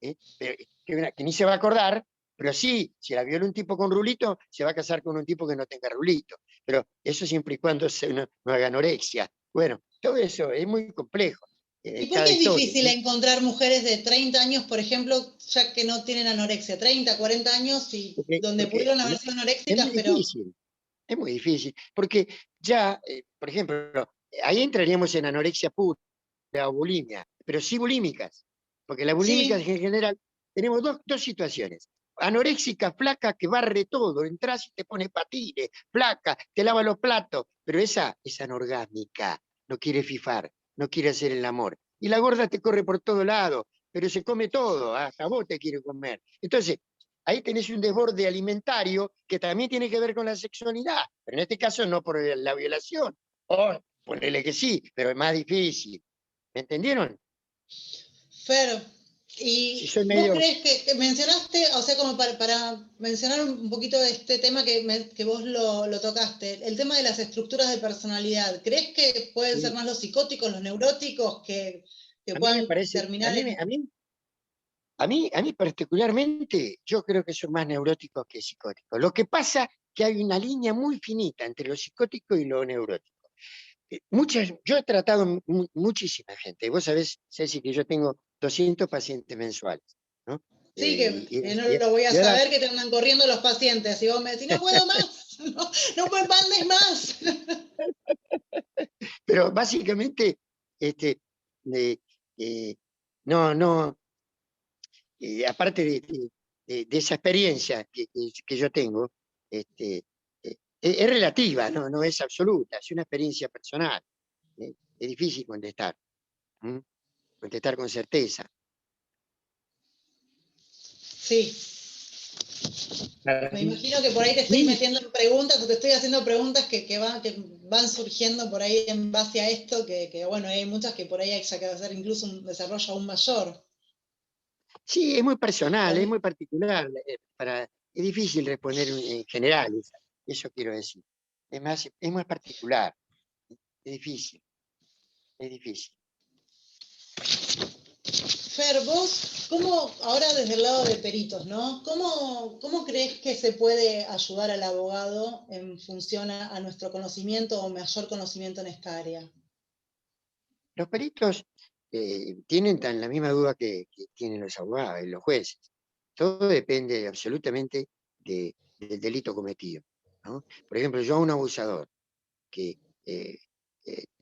que ni se va a acordar, pero sí, si la viola un tipo con rulito, se va a casar con un tipo que no tenga rulito. Pero eso siempre y cuando no haga anorexia. Bueno, todo eso es muy complejo. ¿Y por qué es difícil encontrar mujeres de 30 años, por ejemplo, ya que no tienen anorexia? 30, 40 años y donde pudieron haber sido anoréxicas, pero... Es muy difícil, porque ya, por ejemplo, ahí entraríamos en anorexia pura o bulimia, pero sí bulímicas, porque las bulímicas en general tenemos dos situaciones. Anoréxica, flaca, que barre todo, entras y te pone patines, flaca, te lava los platos, pero esa es anorgásmica, no quiere fifar, no quiere hacer el amor. Y la gorda te corre por todo lado, pero se come todo, hasta vos te quiere comer. Entonces, ahí tenés un desborde alimentario que también tiene que ver con la sexualidad, pero en este caso no por la violación. O ponele que sí, pero es más difícil. ¿Me entendieron? Fer, ¿y si vos crees que mencionaste, o sea, como para mencionar un poquito de este tema que vos lo tocaste, el tema de las estructuras de personalidad, ¿crees que pueden ser más los psicóticos, los neuróticos que puedan terminar A mí particularmente, yo creo que son más neuróticos que psicóticos. Lo que pasa que hay una línea muy finita entre lo psicótico y lo neurótico. Yo he tratado muchísima gente. Vos sabés, Ceci, que yo tengo 200 pacientes mensuales, ¿no? Sí, que no lo voy a saber, que te andan corriendo los pacientes. Y vos me decís, no puedo más, no me mandes más. Pero básicamente, no, aparte de esa experiencia que yo tengo, es relativa, no es absoluta, es una experiencia personal. Es difícil contestar, contestar con certeza. Sí. Me imagino que por ahí te estoy metiendo en preguntas, o te estoy haciendo preguntas que van surgiendo por ahí en base a esto, que bueno, hay muchas que por ahí hay que hacer incluso un desarrollo aún mayor. Sí, es muy personal, es muy particular. Es difícil responder en general, eso quiero decir. Es más particular, es difícil, es difícil. Fer, vos, ahora desde el lado de peritos, ¿no? ¿Cómo crees que se puede ayudar al abogado en función a nuestro conocimiento o mayor conocimiento en esta área? Los peritos tienen la misma duda que tienen los abogados y los jueces. Todo depende absolutamente del delito cometido, ¿no? Por ejemplo, yo a un abusador que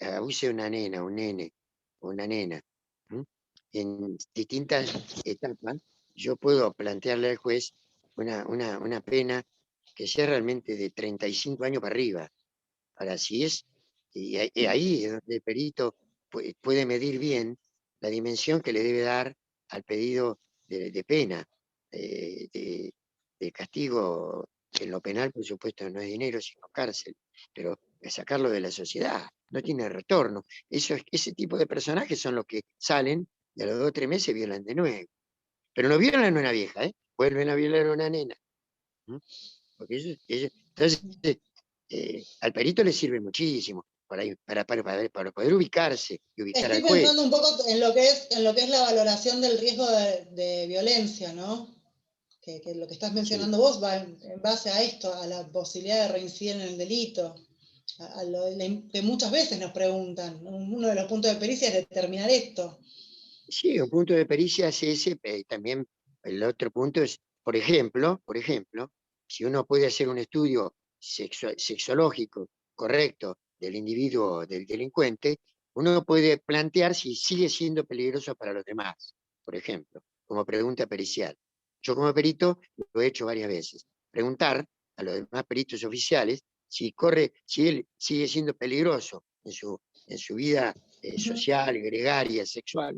abuse a una nena, un nene o una nena, en distintas etapas, yo puedo plantearle al juez una pena que sea realmente de 35 años para arriba. Ahora, si es, y ahí es donde el perito puede medir bien la dimensión que le debe dar al pedido de pena, de castigo. En lo penal, por supuesto, no es dinero, sino cárcel, pero sacarlo de la sociedad, no tiene retorno. Ese tipo de personajes son los que salen y a los 2 o 3 meses violan de nuevo. Pero no violan a una vieja, vuelven a violar a una nena. Porque entonces, al perito le sirve muchísimo para poder ubicarse y ubicar Estoy al juez. pensando un poco en lo que es la valoración del riesgo de violencia, ¿no? Que lo que estás mencionando vos va en base a esto, a la posibilidad de reincidir en el delito, que muchas veces nos preguntan. Uno de los puntos de pericia es determinar esto. Sí, un punto de pericia es ese, también el otro punto es, por ejemplo, si uno puede hacer un estudio sexológico correcto del individuo, del delincuente, uno puede plantear si sigue siendo peligroso para los demás, por ejemplo, como pregunta pericial. Yo como perito lo he hecho varias veces. Preguntar a los demás peritos oficiales si él sigue siendo peligroso en su vida social, gregaria, sexual,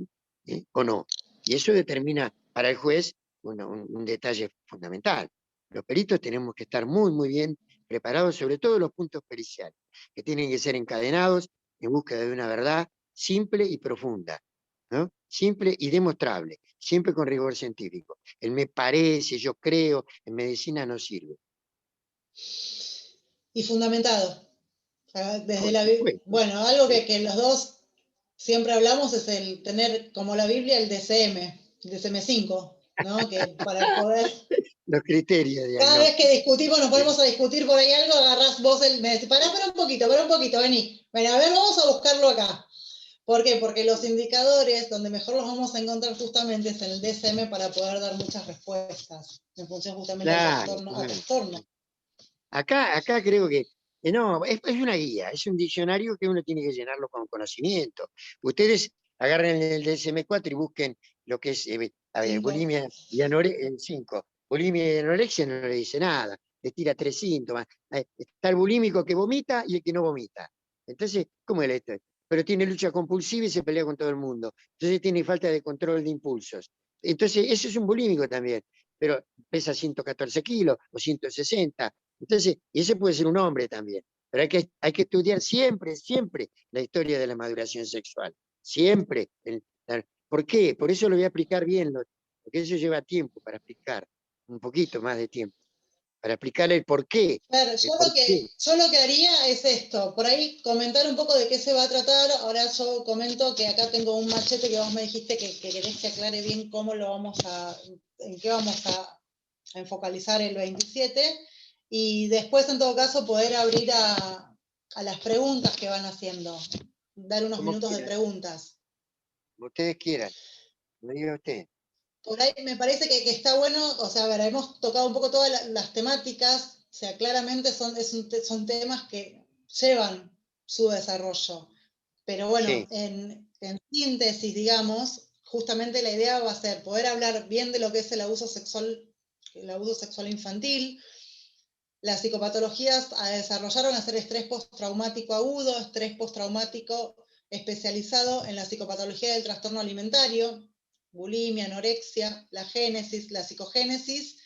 o no. Y eso determina para el juez un detalle fundamental. Los peritos tenemos que estar muy, muy bien preparados, sobre todo los puntos periciales, que tienen que ser encadenados en búsqueda de una verdad simple y profunda, ¿no? Simple y demostrable, siempre con rigor científico. El me parece, yo creo, en medicina no sirve. Y fundamentado. Por supuesto. Bueno, algo que los dos siempre hablamos es el tener como la Biblia el DSM-5, ¿no? Que para poder... Los criterios, Cada vez que discutimos, nos ¿sí? ponemos a discutir por ahí algo, agarrás vos me decís, pará un poquito, vení. Bueno, a ver, vamos a buscarlo acá. ¿Por qué? Porque los indicadores donde mejor los vamos a encontrar justamente es en el DSM para poder dar muchas respuestas en función justamente Claro, al trastorno. Acá creo que no, es una guía, es un diccionario que uno tiene que llenarlo con conocimiento. Ustedes agarren el DSM-4 y busquen lo que es bulimia y anorexia, el 5. Bulimia y anorexia no le dice nada, le tira 3 síntomas. Está el bulímico que vomita y el que no vomita. Entonces, ¿cómo es esto? Pero tiene lucha compulsiva y se pelea con todo el mundo. Entonces tiene falta de control de impulsos. Entonces, eso es un bulímico también, pero pesa 114 kilos o 160. Entonces, y ese puede ser un hombre también, pero hay que estudiar siempre la historia de la maduración sexual. Siempre. ¿Por qué? Por eso lo voy a explicar bien, porque eso lleva tiempo para explicar, un poquito más de tiempo, para explicarle el por qué. Claro, yo lo que haría es esto, por ahí comentar un poco de qué se va a tratar. Ahora yo comento que acá tengo un machete que vos me dijiste que querés que aclare bien en qué vamos a enfocalizar el 27, y después en todo caso poder abrir a las preguntas que van haciendo, dar unos Como minutos de quieran, preguntas. como ustedes quieran, lo diga usted. Por ahí me parece que está bueno, o sea, a ver, hemos tocado un poco todas las temáticas, o sea, claramente son temas que llevan su desarrollo, pero bueno, Sí. en síntesis, digamos, justamente la idea va a ser poder hablar bien de lo que es el abuso sexual infantil. Las psicopatologías desarrollaron hacer estrés postraumático agudo, estrés postraumático especializado en la psicopatología del trastorno alimentario, bulimia, anorexia, la génesis, la psicogénesis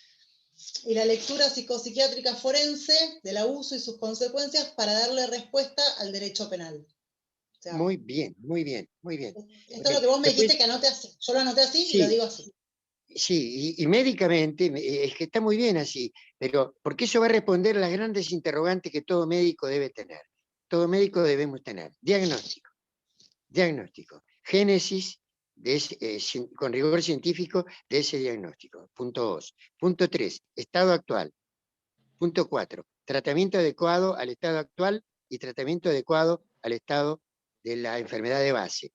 y la lectura psicopsiquiátrica forense del abuso y sus consecuencias para darle respuesta al derecho penal. O sea, Muy bien, muy bien, muy bien. Esto es lo que vos me dijiste que anote así. Yo lo anoté así y lo digo así. Sí, y médicamente es que está muy bien así, pero porque eso va a responder a las grandes interrogantes que todo médico debe tener. Todo médico debemos tener. Diagnóstico. Génesis con rigor científico de ese diagnóstico. Punto 2. Punto 3. Estado actual. Punto 4. Tratamiento adecuado al estado actual y tratamiento adecuado al estado de la enfermedad de base.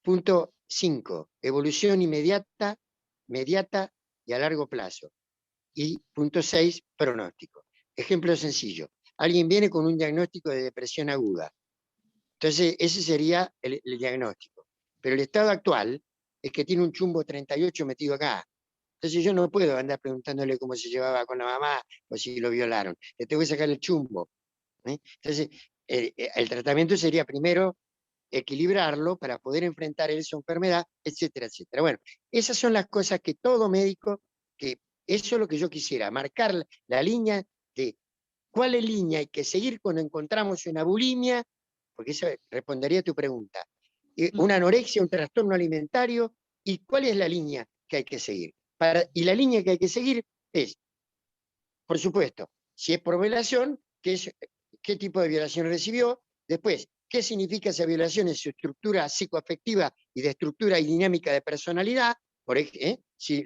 Punto 5. Evolución inmediata y a largo plazo. Y punto 6, pronóstico. Ejemplo sencillo. Alguien viene con un diagnóstico de depresión aguda. Entonces, ese sería el diagnóstico. Pero el estado actual es que tiene un chumbo 38 metido acá. Entonces yo no puedo andar preguntándole cómo se llevaba con la mamá o si lo violaron. Le tengo que sacar el chumbo. Entonces, el tratamiento sería primero equilibrarlo para poder enfrentar su enfermedad, etcétera, etcétera. Bueno, esas son las cosas que todo médico, que eso es lo que yo quisiera, marcar la línea de cuál es línea hay que seguir cuando encontramos una bulimia, porque eso respondería a tu pregunta, una anorexia, un trastorno alimentario, y cuál es la línea que hay que seguir. y la línea que hay que seguir es, por supuesto, si es por violación, qué tipo de violación recibió, después, qué significa esa violación en su estructura psicoafectiva y de estructura y dinámica de personalidad, si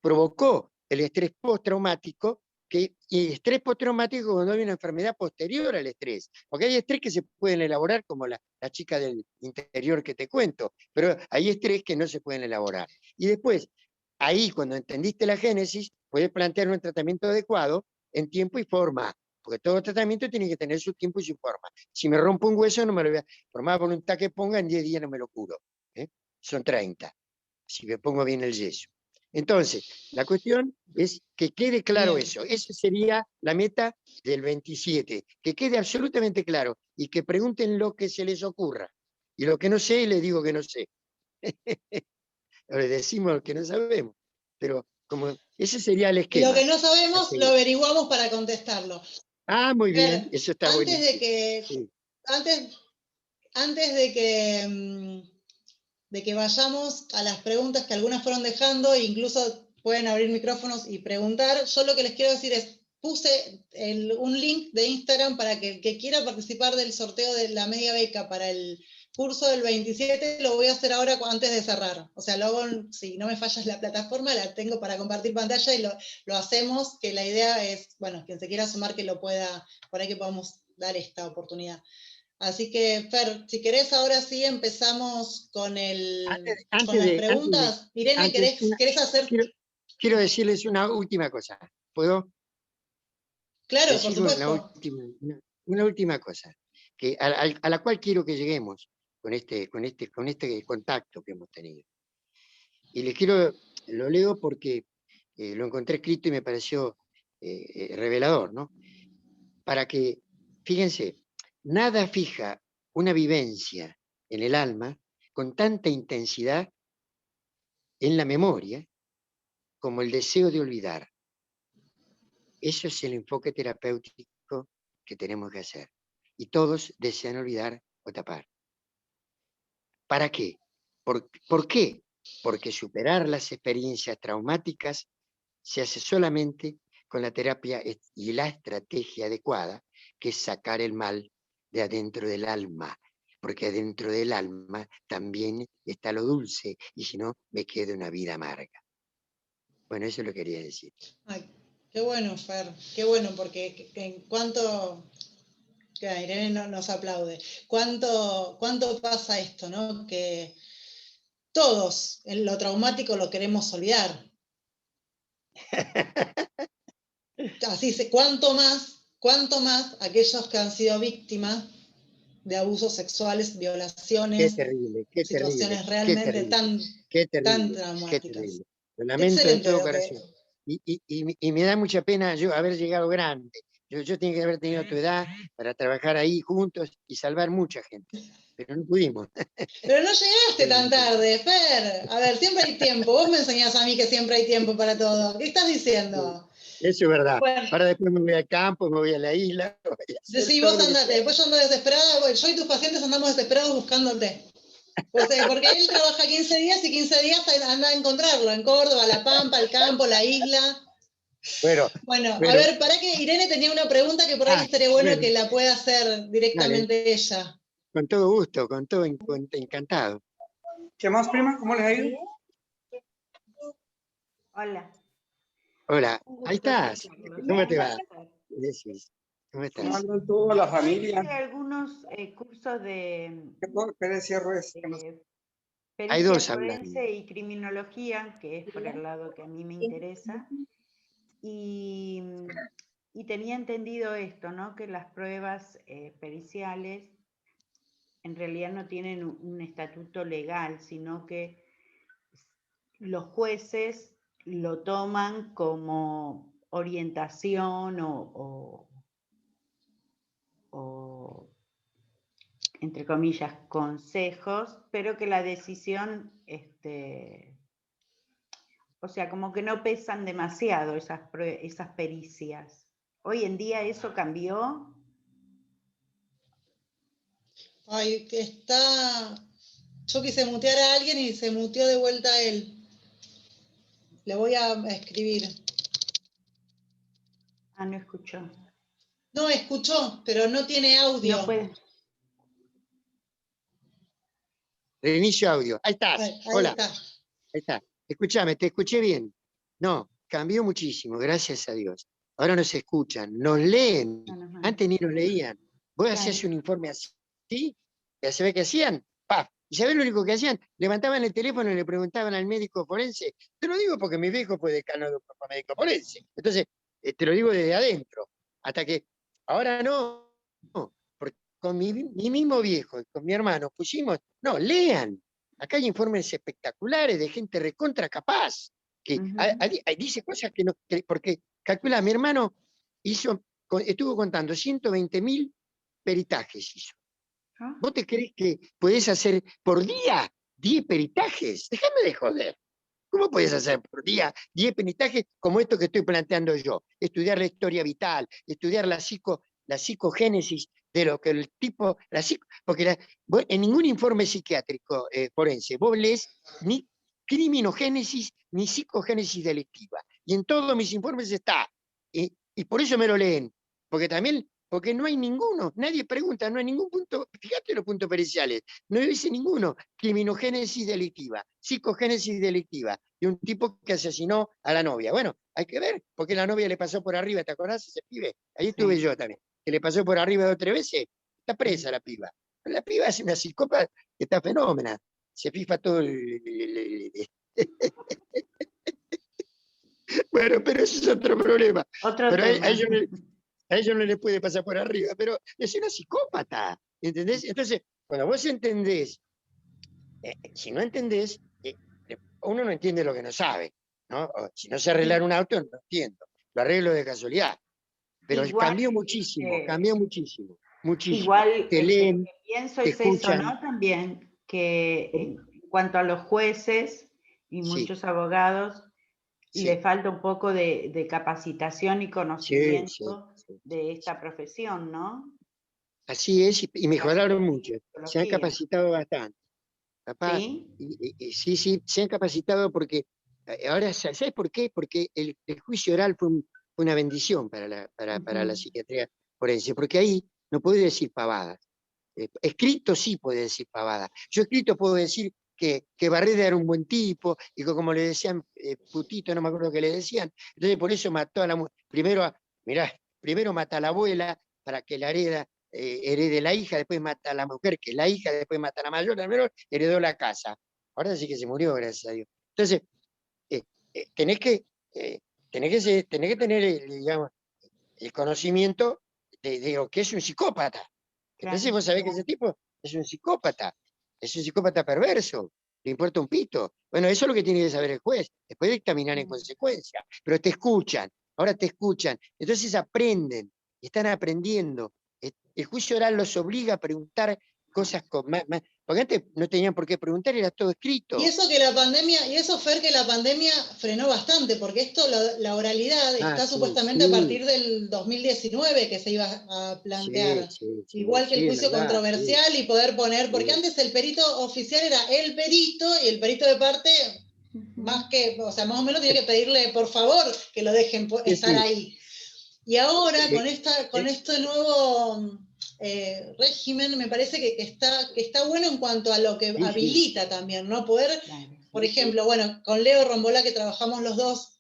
provocó el estrés postraumático, y estrés postraumático cuando hay una enfermedad posterior al estrés, porque hay estrés que se pueden elaborar, como la chica del interior que te cuento, pero hay estrés que no se pueden elaborar. Y después, ahí cuando entendiste la génesis, puedes plantear un tratamiento adecuado en tiempo y forma, porque todo tratamiento tiene que tener su tiempo y su forma. Si me rompo un hueso, no me lo voy a, por más voluntad que ponga, en 10 días no me lo curo. Son 30, si me pongo bien el yeso. Entonces, la cuestión es que quede claro eso. Esa sería la meta del 27, que quede absolutamente claro y que pregunten lo que se les ocurra. Y lo que no sé, les digo que no sé. Le decimos que no sabemos, pero como ese sería el Y esquema. lo que no sabemos, lo averiguamos para contestarlo. Ah, muy bien, Fer, eso está antes buenísimo. de que, Sí. antes de que vayamos a las preguntas que algunas fueron dejando, e incluso pueden abrir micrófonos y preguntar, yo lo que les quiero decir es, puse un link de Instagram para que el que quiera participar del sorteo de la media beca para el curso del 27, lo voy a hacer ahora antes de cerrar. O sea, lo hago, si no me falla la plataforma, la tengo para compartir pantalla y lo hacemos, que la idea es, bueno, quien se quiera sumar que lo pueda, por ahí que podamos dar esta oportunidad. Así que, Fer, si querés, ahora sí empezamos con las preguntas. Irene, ¿querés hacer? Quiero decirles una última cosa. ¿Puedo? Claro, por Decir supuesto. una última cosa, a la cual quiero que lleguemos con este contacto que hemos tenido. Y les lo leo porque lo encontré escrito y me pareció revelador, ¿no? Para que, fíjense, nada fija una vivencia en el alma con tanta intensidad en la memoria como el deseo de olvidar. Eso es el enfoque terapéutico que tenemos que hacer. Y todos desean olvidar o tapar. ¿Para qué? ¿Por qué? Porque superar las experiencias traumáticas se hace solamente con la terapia y la estrategia adecuada, que es sacar el mal de adentro del alma, porque adentro del alma también está lo dulce, y si no, me queda una vida amarga. Bueno, eso lo quería decir. Ay, qué bueno, Fer, qué bueno, porque en cuanto... Que Irene nos aplaude. ¿Cuánto pasa esto, no? Que todos en lo traumático lo queremos olvidar. Así se, ¿cuánto más aquellos que han sido víctimas de abusos sexuales, violaciones, Qué situaciones terrible, realmente tan qué traumáticas? terrible. Lo lamento de Excelente todo lo que... corazón. Y me da mucha pena yo haber llegado grande. Yo tenía que haber tenido tu edad para trabajar ahí juntos y salvar mucha gente. Pero no pudimos. Pero no llegaste tan tarde, Fer. A ver, siempre hay tiempo. Vos me enseñás a mí que siempre hay tiempo para todo. ¿Qué estás diciendo? Eso es verdad. Bueno, Ahora después me voy al campo, me voy a la isla. Voy a hacer sí, todo vos lo que andate. pueda. Después yo ando desesperada. Bueno, yo y tus pacientes andamos desesperados buscándote. Pues, porque él trabaja 15 días y 15 días anda a encontrarlo. En Córdoba, La Pampa, el campo, la isla. Bueno, Bueno, a ver, para que Irene tenía una pregunta que por ahí estaría bueno que la pueda hacer dale, directamente ella. con todo gusto, encantado. ¿Qué más, prima? ¿Cómo les ha ido? Hola. Hola, Un ahí gusto estás. escucharlos. ¿Cómo te Un va? placer. Decís, ¿cómo ¿Cómo estás? andan toda la Yo familia? hice algunos cursos de ¿Qué cierro es? Hay pericia dos hablando. forense y criminología, que es por el lado que a mí me interesa, y tenía entendido esto, ¿no? Que las pruebas periciales en realidad no tienen un estatuto legal, sino que los jueces lo toman como orientación o entre comillas, consejos, pero que la decisión, o sea, como que no pesan demasiado esas pericias. Hoy en día eso cambió. Ay, que está... Yo quise mutear a alguien y se muteó de vuelta a él. Le voy a escribir. Ah, no escuchó. No, escuchó, pero no tiene audio. No puede. Reinicio audio. Ahí estás. Ahí Hola. está. Ahí está. Escúchame, te escuché bien. No, cambió muchísimo, gracias a Dios. Ahora nos escuchan, nos leen. No nos van. Antes ni nos leían. Vos Claro. hacías un informe así, ya sabés qué hacían. ¡Paf! ¿Y sabés lo único que hacían? Levantaban el teléfono y le preguntaban al médico forense. Te lo digo porque mi viejo fue decano de un médico forense. Entonces, te lo digo desde adentro. Hasta que ahora no. Porque con mi mismo viejo y con mi hermano pusimos, no, lean. Acá hay informes espectaculares de gente recontra capaz, que dice cosas que no, porque calcula, mi hermano estuvo contando 120.000 peritajes hizo. ¿Ah? ¿Vos te crees que podés hacer por día 10 peritajes? Déjame de joder. ¿Cómo podés hacer por día 10 peritajes como esto que estoy planteando yo? Estudiar la historia vital, estudiar la psicogénesis de lo que el tipo, porque en ningún informe psiquiátrico forense vos lees ni criminogénesis ni psicogénesis delictiva. Y en todos mis informes está. Y por eso me lo leen. Porque no hay ninguno, nadie pregunta, no hay ningún punto, fíjate los puntos periciales, no dice ninguno, criminogénesis delictiva, psicogénesis delictiva, y un tipo que asesinó a la novia. Bueno, hay que ver, porque la novia le pasó por arriba, ¿te acordás ese pibe? Ahí estuve yo también, que le pasó por arriba 2 o 3 veces, está presa la piba. La piba es una psicópata que está fenómena, se fifa todo Bueno, pero ese es otro problema. Otro Pero tema. a ellos no les puede pasar por arriba, pero es una psicópata, ¿entendés? Entonces, cuando vos entendés, si no entendés, uno no entiende lo que no sabe, ¿no? O, si no sé arreglar un auto, no entiendo, lo arreglo de casualidad. Pero Igual, cambió muchísimo, muchísimo. Igual, Te leen, lo que pienso te es eso, escuchan. ¿no? También, que en cuanto a los jueces y Sí. muchos abogados, Sí. le falta un poco de capacitación y conocimiento sí. de esta profesión, ¿no? Así es, y mejoraron de mucho. Se han psicología. capacitado bastante. Papá, ¿Sí? sí, se han capacitado porque, ahora, ¿sabes por qué? Porque el juicio oral fue una bendición para la psiquiatría forense, porque ahí no puede decir pavadas. Escrito sí puede decir pavadas. Yo escrito puedo decir que Barreda era un buen tipo, y que como le decían putito, no me acuerdo qué le decían, entonces por eso mató a la mujer. Primero mata a la abuela para que la herede la hija, después mata a la mujer, que es la hija, después mata a la menor, heredó la casa. Ahora sí que se murió, gracias a Dios. Entonces, tenés que tener, digamos, el conocimiento de lo que es un psicópata. Entonces Claro. vos sabés que ese tipo es un psicópata perverso, le importa un pito. Bueno, eso es lo que tiene que saber el juez, después dictaminar en consecuencia, pero te escuchan, ahora te escuchan, entonces aprenden, están aprendiendo. El juicio oral los obliga a preguntar cosas porque antes no tenían por qué preguntar, era todo escrito. Y eso Fer, que la pandemia frenó bastante, porque esto, la oralidad, está supuestamente a partir del 2019 que se iba a plantear. Igual que el juicio controversial y poder poner, porque antes el perito oficial era el perito, y el perito de parte, más o menos tenía que pedirle, por favor, que lo dejen estar ahí. Y ahora, con este nuevo régimen, me parece que está bueno en cuanto a lo que habilita también, ¿no? Poder, por ejemplo, bueno, con Leo Rombolá, que trabajamos los dos,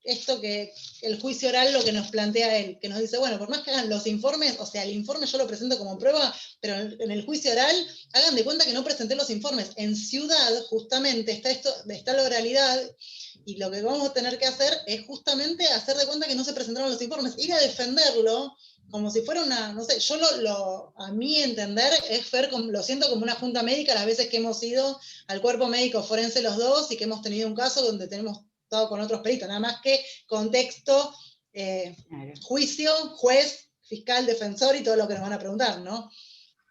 esto que el juicio oral, lo que nos plantea él, que nos dice, bueno, por más que hagan los informes, o sea, el informe yo lo presento como prueba, pero en el juicio oral, hagan de cuenta que no presenté los informes. En Ciudad, justamente, está la oralidad, y lo que vamos a tener que hacer es justamente hacer de cuenta que no se presentaron los informes, ir a defenderlo como si fuera una, no sé, yo a mi entender, lo siento como una junta médica las veces que hemos ido al cuerpo médico forense los dos y que hemos tenido un caso donde tenemos estado con otros peritos, nada más que contexto, juicio, juez, fiscal, defensor y todo lo que nos van a preguntar, ¿no?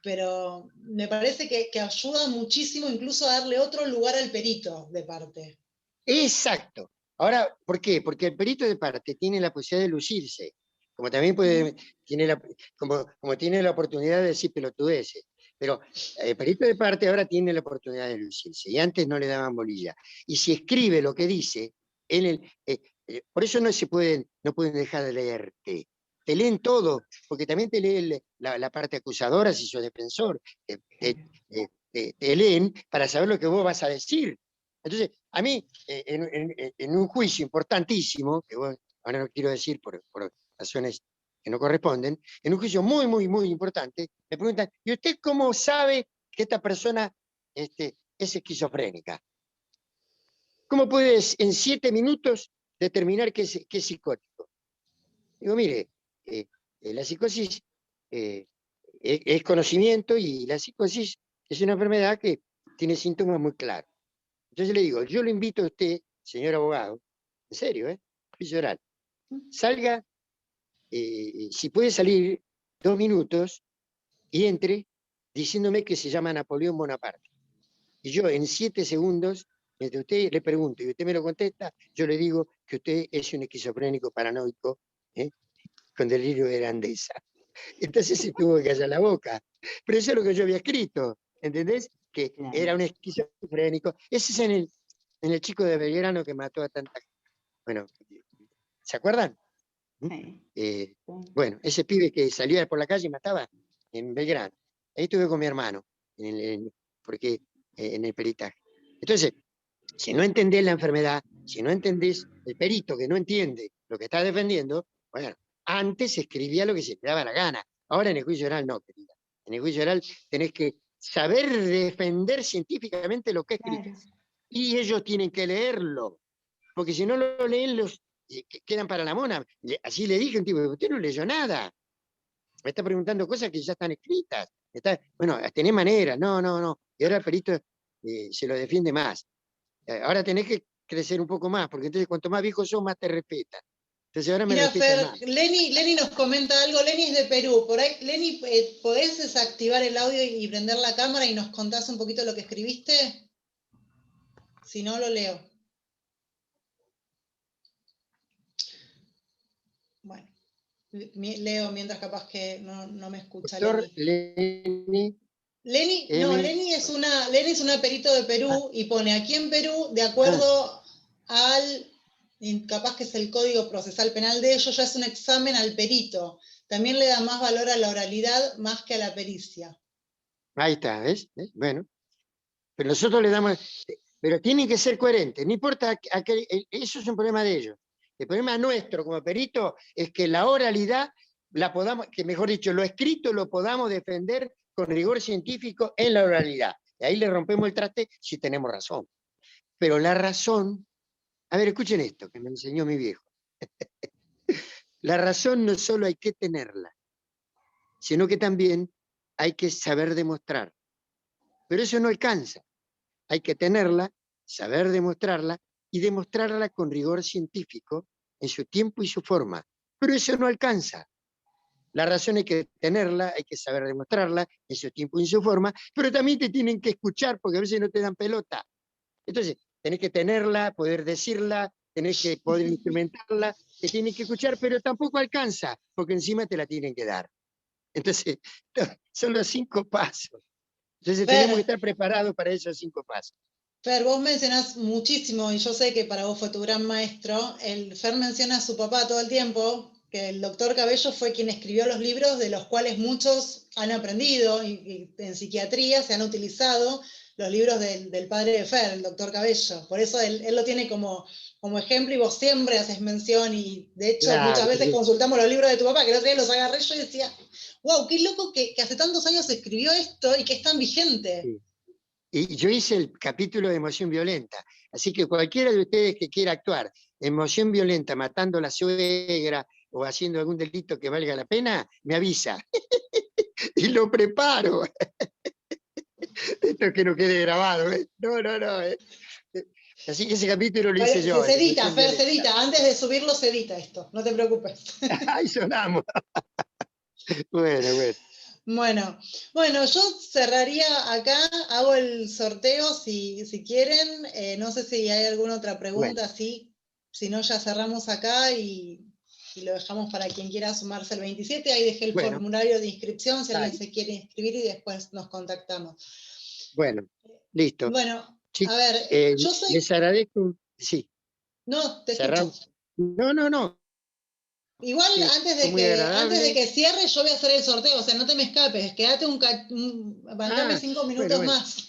Pero me parece que ayuda muchísimo incluso a darle otro lugar al perito de parte. Exacto. Ahora, ¿por qué? Porque el perito de parte tiene la posibilidad de lucirse, como también como tiene la oportunidad de decir pelotudeces. Pero el perito de parte ahora tiene la oportunidad de lucirse, y antes no le daban bolilla. Y si escribe lo que dice, por eso no pueden dejar de leerte. Te leen todo, porque también te leen la parte acusadora si sos defensor. Te leen para saber lo que vos vas a decir. Entonces, a mí, en un juicio importantísimo, que ahora no quiero decir por razones que no corresponden, en un juicio muy, muy, muy importante, me preguntan, ¿y usted cómo sabe que esta persona es esquizofrénica? ¿Cómo puedes en 7 minutos determinar que es psicótico? Digo, mire, la psicosis es conocimiento y la psicosis es una enfermedad que tiene síntomas muy claros. Entonces le digo, yo lo invito a usted, señor abogado, en serio, juicio oral, salga, si puede salir 2 minutos y entre diciéndome que se llama Napoleón Bonaparte. Y yo en 7 segundos, mientras usted le pregunto y usted me lo contesta, yo le digo que usted es un esquizofrénico paranoico con delirio de grandeza. Entonces se tuvo que callar la boca. Pero eso es lo que yo había escrito, ¿entendés? Que era un esquizofrénico. Ese es en el chico de Belgrano que mató a tanta gente. Bueno, ¿se acuerdan? Sí. Bueno, ese pibe que salía por la calle y mataba en Belgrano. Ahí estuve con mi hermano, porque en el peritaje. Entonces, si no entendés la enfermedad, si no entendés el perito que no entiende lo que está defendiendo, bueno, antes escribía lo que se te daba la gana. Ahora en el juicio oral no, querida. En el juicio oral tenés que saber defender científicamente lo que escribís. Y ellos tienen que leerlo. Porque si no lo leen, quedan para la mona. Así le dije a un tipo, usted no leyó nada. Me está preguntando cosas que ya están escritas. Bueno, tenés manera. No. Y ahora el perito se lo defiende más. Ahora tenés que crecer un poco más, porque entonces cuanto más viejo sos, más te respetan. Entonces ahora me Mira, respetan Fer, más. Lenny nos comenta algo. Lenny es de Perú. Por ahí, Lenny, ¿podés desactivar el audio y prender la cámara y nos contás un poquito lo que escribiste? Si no, lo leo. Bueno, leo mientras capaz que no me escucha Doctor Lenny. Lenny. Lenny es una perito de Perú y pone aquí en Perú, de acuerdo al, capaz que es el Código Procesal Penal de ellos, ya es un examen al perito. También le da más valor a la oralidad más que a la pericia. Ahí está, ¿ves? Bueno, pero nosotros le damos, pero tienen que ser coherentes, no importa, eso es un problema de ellos. El problema nuestro como perito es que la oralidad que mejor dicho, lo escrito lo podamos defender con rigor científico en la oralidad. Y ahí le rompemos el traste si tenemos razón. Pero la razón, a ver, escuchen esto que me enseñó mi viejo. La razón no solo hay que tenerla, sino que también hay que saber demostrar. Pero eso no alcanza. Hay que tenerla, saber demostrarla y demostrarla con rigor científico en su tiempo y su forma. Pero eso no alcanza. La razón hay que tenerla, hay que saber demostrarla en su tiempo y en su forma, pero también te tienen que escuchar porque a veces no te dan pelota. Entonces, tenés que tenerla, poder decirla, tenés que poder instrumentarla, te tienen que escuchar, pero tampoco alcanza, porque encima te la tienen que dar. Entonces, son los 5 pasos. Entonces, tenemos que estar preparados para esos 5 pasos. Fer, vos mencionás muchísimo, y yo sé que para vos fue tu gran maestro, Fer menciona a su papá todo el tiempo, que el doctor Cabello fue quien escribió los libros de los cuales muchos han aprendido, y en psiquiatría se han utilizado los libros del padre de Fer, el doctor Cabello. Por eso él lo tiene como ejemplo y vos siempre haces mención, y de hecho claro, muchas veces consultamos los libros de tu papá, que el otro día los agarré yo y decía, wow, qué loco que hace tantos años escribió esto y que es tan vigente. Sí. Y yo hice el capítulo de emoción violenta, así que cualquiera de ustedes que quiera actuar emoción violenta, matando a la suegra o haciendo algún delito que valga la pena, me avisa. Y lo preparo. Esto que no quede grabado, ¿eh? No. Así que ese capítulo lo hice yo. Se edita, Fer, se edita. Antes de subirlo se edita esto, no te preocupes. Ahí sonamos. Bueno. Bueno, yo cerraría acá, hago el sorteo si quieren. No sé si hay alguna otra pregunta, sí. Si no, ya cerramos acá y lo dejamos para quien quiera sumarse el 27. Ahí dejé el formulario de inscripción, si alguien se quiere inscribir, y después nos contactamos. Bueno, listo. Bueno, Chicos, a ver, yo soy... les agradezco. Sí. No, te Cerramos. escucho. No. Igual Sí, antes fue de muy que agradable. cierre, yo voy a hacer el sorteo, o sea, no te me escapes, quédate bancame Ah, 5 bueno, minutos bueno. más.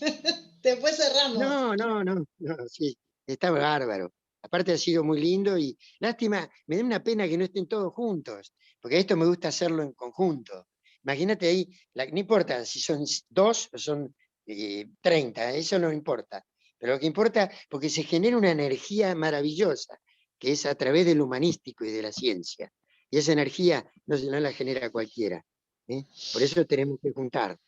Después cerramos. No, sí, está bárbaro. Aparte ha sido muy lindo y lástima, me da una pena que no estén todos juntos, porque esto me gusta hacerlo en conjunto. Imagínate ahí, no importa si son 2 o son 30, eso no importa. Pero lo que importa, porque se genera una energía maravillosa, que es a través del humanístico y de la ciencia. Y esa energía no la genera cualquiera. ¿Eh? Por eso tenemos que juntarnos.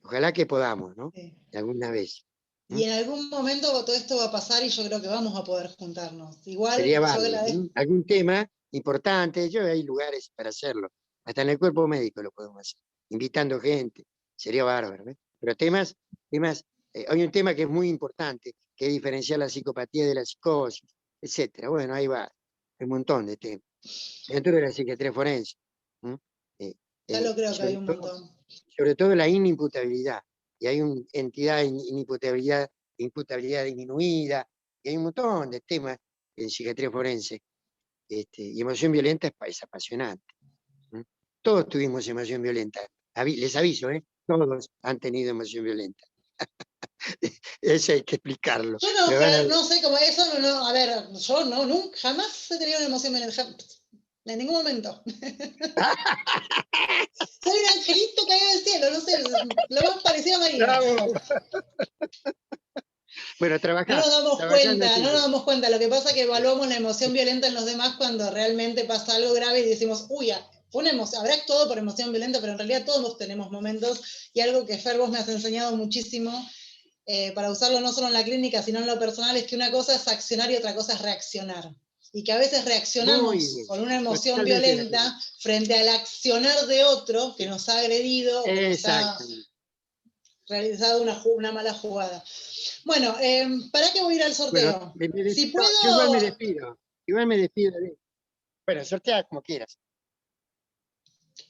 Ojalá que podamos, ¿no? Sí. Alguna vez. Y en algún momento todo esto va a pasar y yo creo que vamos a poder juntarnos. Igual Sería yo bárbaro. agradezco. Algún tema importante, yo hay lugares para hacerlo. Hasta en el cuerpo médico lo podemos hacer, invitando gente. Sería bárbaro. ¿Eh? Pero hay un tema que es muy importante, que es diferenciar la psicopatía de la psicosis, etcétera. Bueno, ahí va. Hay un montón de temas. Dentro de la psiquiatría forense. ¿Mm? Eh, Ya lo creo que hay sobre un todo, montón. sobre todo la inimputabilidad. Y hay una entidad de imputabilidad disminuida, y hay un montón de temas en psiquiatría forense. Y emoción violenta es apasionante. ¿Mm? Todos tuvimos emoción violenta. Les aviso, todos han tenido emoción violenta. Eso hay que explicarlo. Yo Pero van a ver. no sé cómo eso, a ver, yo nunca, jamás he tenido una emoción violenta, en ningún momento. Soy un angelito caído del cielo, no sé, lo más parecido a María. ¡Bravo! Bueno, No trabajá. nos damos Trabajando cuenta, no nos tuyo. damos cuenta. Lo que pasa es que evaluamos la emoción violenta en los demás cuando realmente pasa algo grave y decimos, uy, fue una emoción, habrá actuado por emoción violenta, pero en realidad todos tenemos momentos y algo que Fer, vos me has enseñado muchísimo para usarlo no solo en la clínica, sino en lo personal, es que una cosa es accionar y otra cosa es reaccionar. Y que a veces Muy reaccionamos bien. con una emoción Totalmente de acuerdo. violenta frente al accionar de otro que nos ha agredido o que nos ha Exactamente. realizado una mala jugada. Bueno, ¿para qué voy a ir al Bueno, sorteo? me Si despido. Yo igual me puedo, despido. Igual me despido. Bueno, sortea como quieras.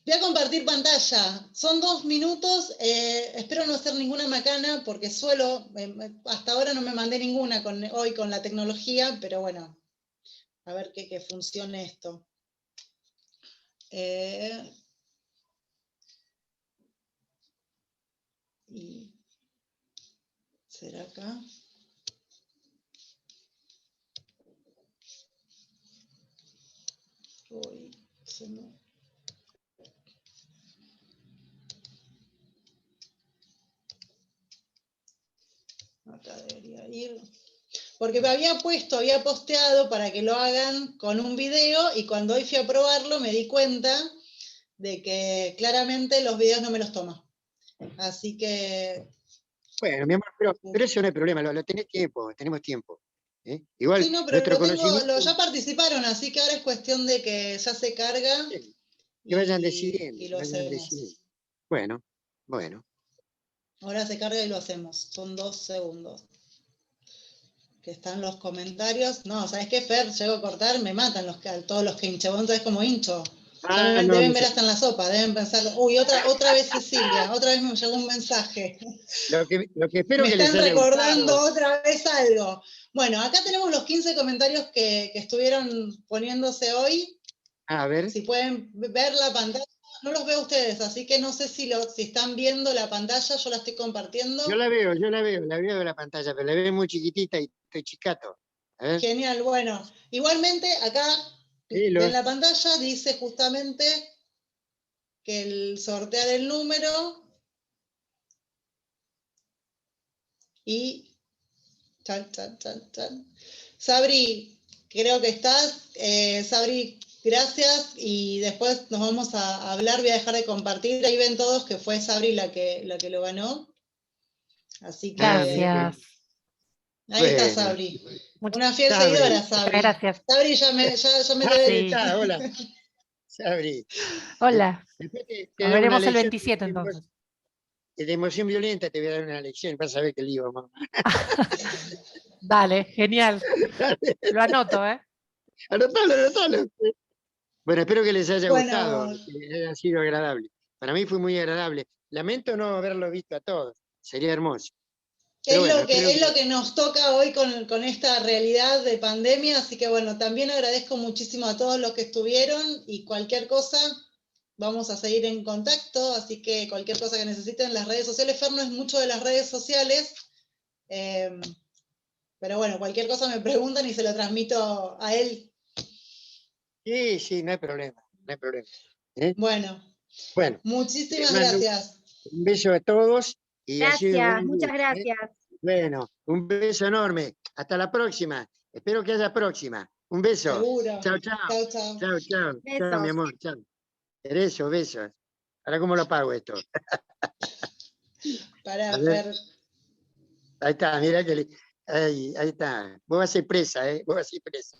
voy a compartir pantalla. Son 2 minutos. Espero no hacer ninguna macana porque hasta ahora no me mandé ninguna hoy con la tecnología, pero bueno, a ver que funcione esto. Y ¿será acá? Uy, se me... Acá debería ir. Porque me había posteado para que lo hagan con un video y cuando hoy fui a probarlo me di cuenta de que claramente los videos no me los toma. Así que... Bueno, mi amor, pero eso no hay problema, lo tenés tiempo, tenemos tiempo. Igual, Sí, no, pero nuestro conocimiento, ya participaron, así que ahora es cuestión de que ya se carga que vayan y decidiendo, lo vayan decidiendo. hacemos. Bueno. Ahora se carga y lo hacemos. Son 2 segundos. Que están los comentarios. No, ¿sabes qué, Fer? Llego a cortar, me matan todos los que hincho. Vos entonces como hincho. Ya No deben ver sé. hasta en la sopa, deben pensar, uy, otra vez Cecilia, otra vez me llegó un mensaje. Lo que espero Me que les están haya recordando gustado. otra vez algo. Bueno, acá tenemos los 15 comentarios que estuvieron poniéndose hoy. A ver. Si pueden ver la pantalla, no los veo a ustedes, así que no sé si están viendo la pantalla, yo la estoy compartiendo. Yo la veo de la pantalla, pero la veo muy chiquitita y estoy chicato. A ver. Genial, bueno. Igualmente, acá Sí, en la pantalla dice justamente que el sortear el número y... Chan, chan, chan, chan. Sabri, creo que estás. Sabri, gracias. Y después nos vamos a hablar. Voy a dejar de compartir. Ahí ven todos que fue Sabri la que lo ganó. Así que... Gracias. Ahí está Bueno. Sabri. Una fiel Sabri. seguidora, Muchas Sabri. gracias. Sabri ya me Ahí Sí. está, hola. Sabri. Hola. Después te Nos da una veremos el lección 27 entonces. de emoción violenta, te voy a dar una lección. Vas a ver qué lío, mamá. Dale, genial. Lo anoto, ¿eh? Anotalo. Bueno, espero que les haya gustado, Bueno, que les haya sido agradable. Para mí fue muy agradable. Lamento no haberlo visto a todos. Sería hermoso. Pero bueno, es lo que nos toca hoy con esta realidad de pandemia, así que bueno, también agradezco muchísimo a todos los que estuvieron y cualquier cosa, vamos a seguir en contacto, así que cualquier cosa que necesiten, las redes sociales, Fer no es mucho de las redes sociales, pero bueno, cualquier cosa me preguntan y se lo transmito a él. Sí, no hay problema, no hay problema. ¿eh? Bueno, Bueno, muchísimas les mando gracias. un beso a todos y ha sido Gracias, un muchas gusto, ¿eh? gracias. Bueno, un beso enorme. Hasta la próxima. Espero que haya próxima. Un beso. Seguro. Chao, chao. Chao, chao. Chao, chao. Chao, mi Besos. amor. Chao. Besos, besos. Ahora, ¿cómo lo apago esto? Pará, A ver. Fer. Ahí está, mira que ahí está. Vos vas a ser presa, ¿eh? Vos vas a ser presa.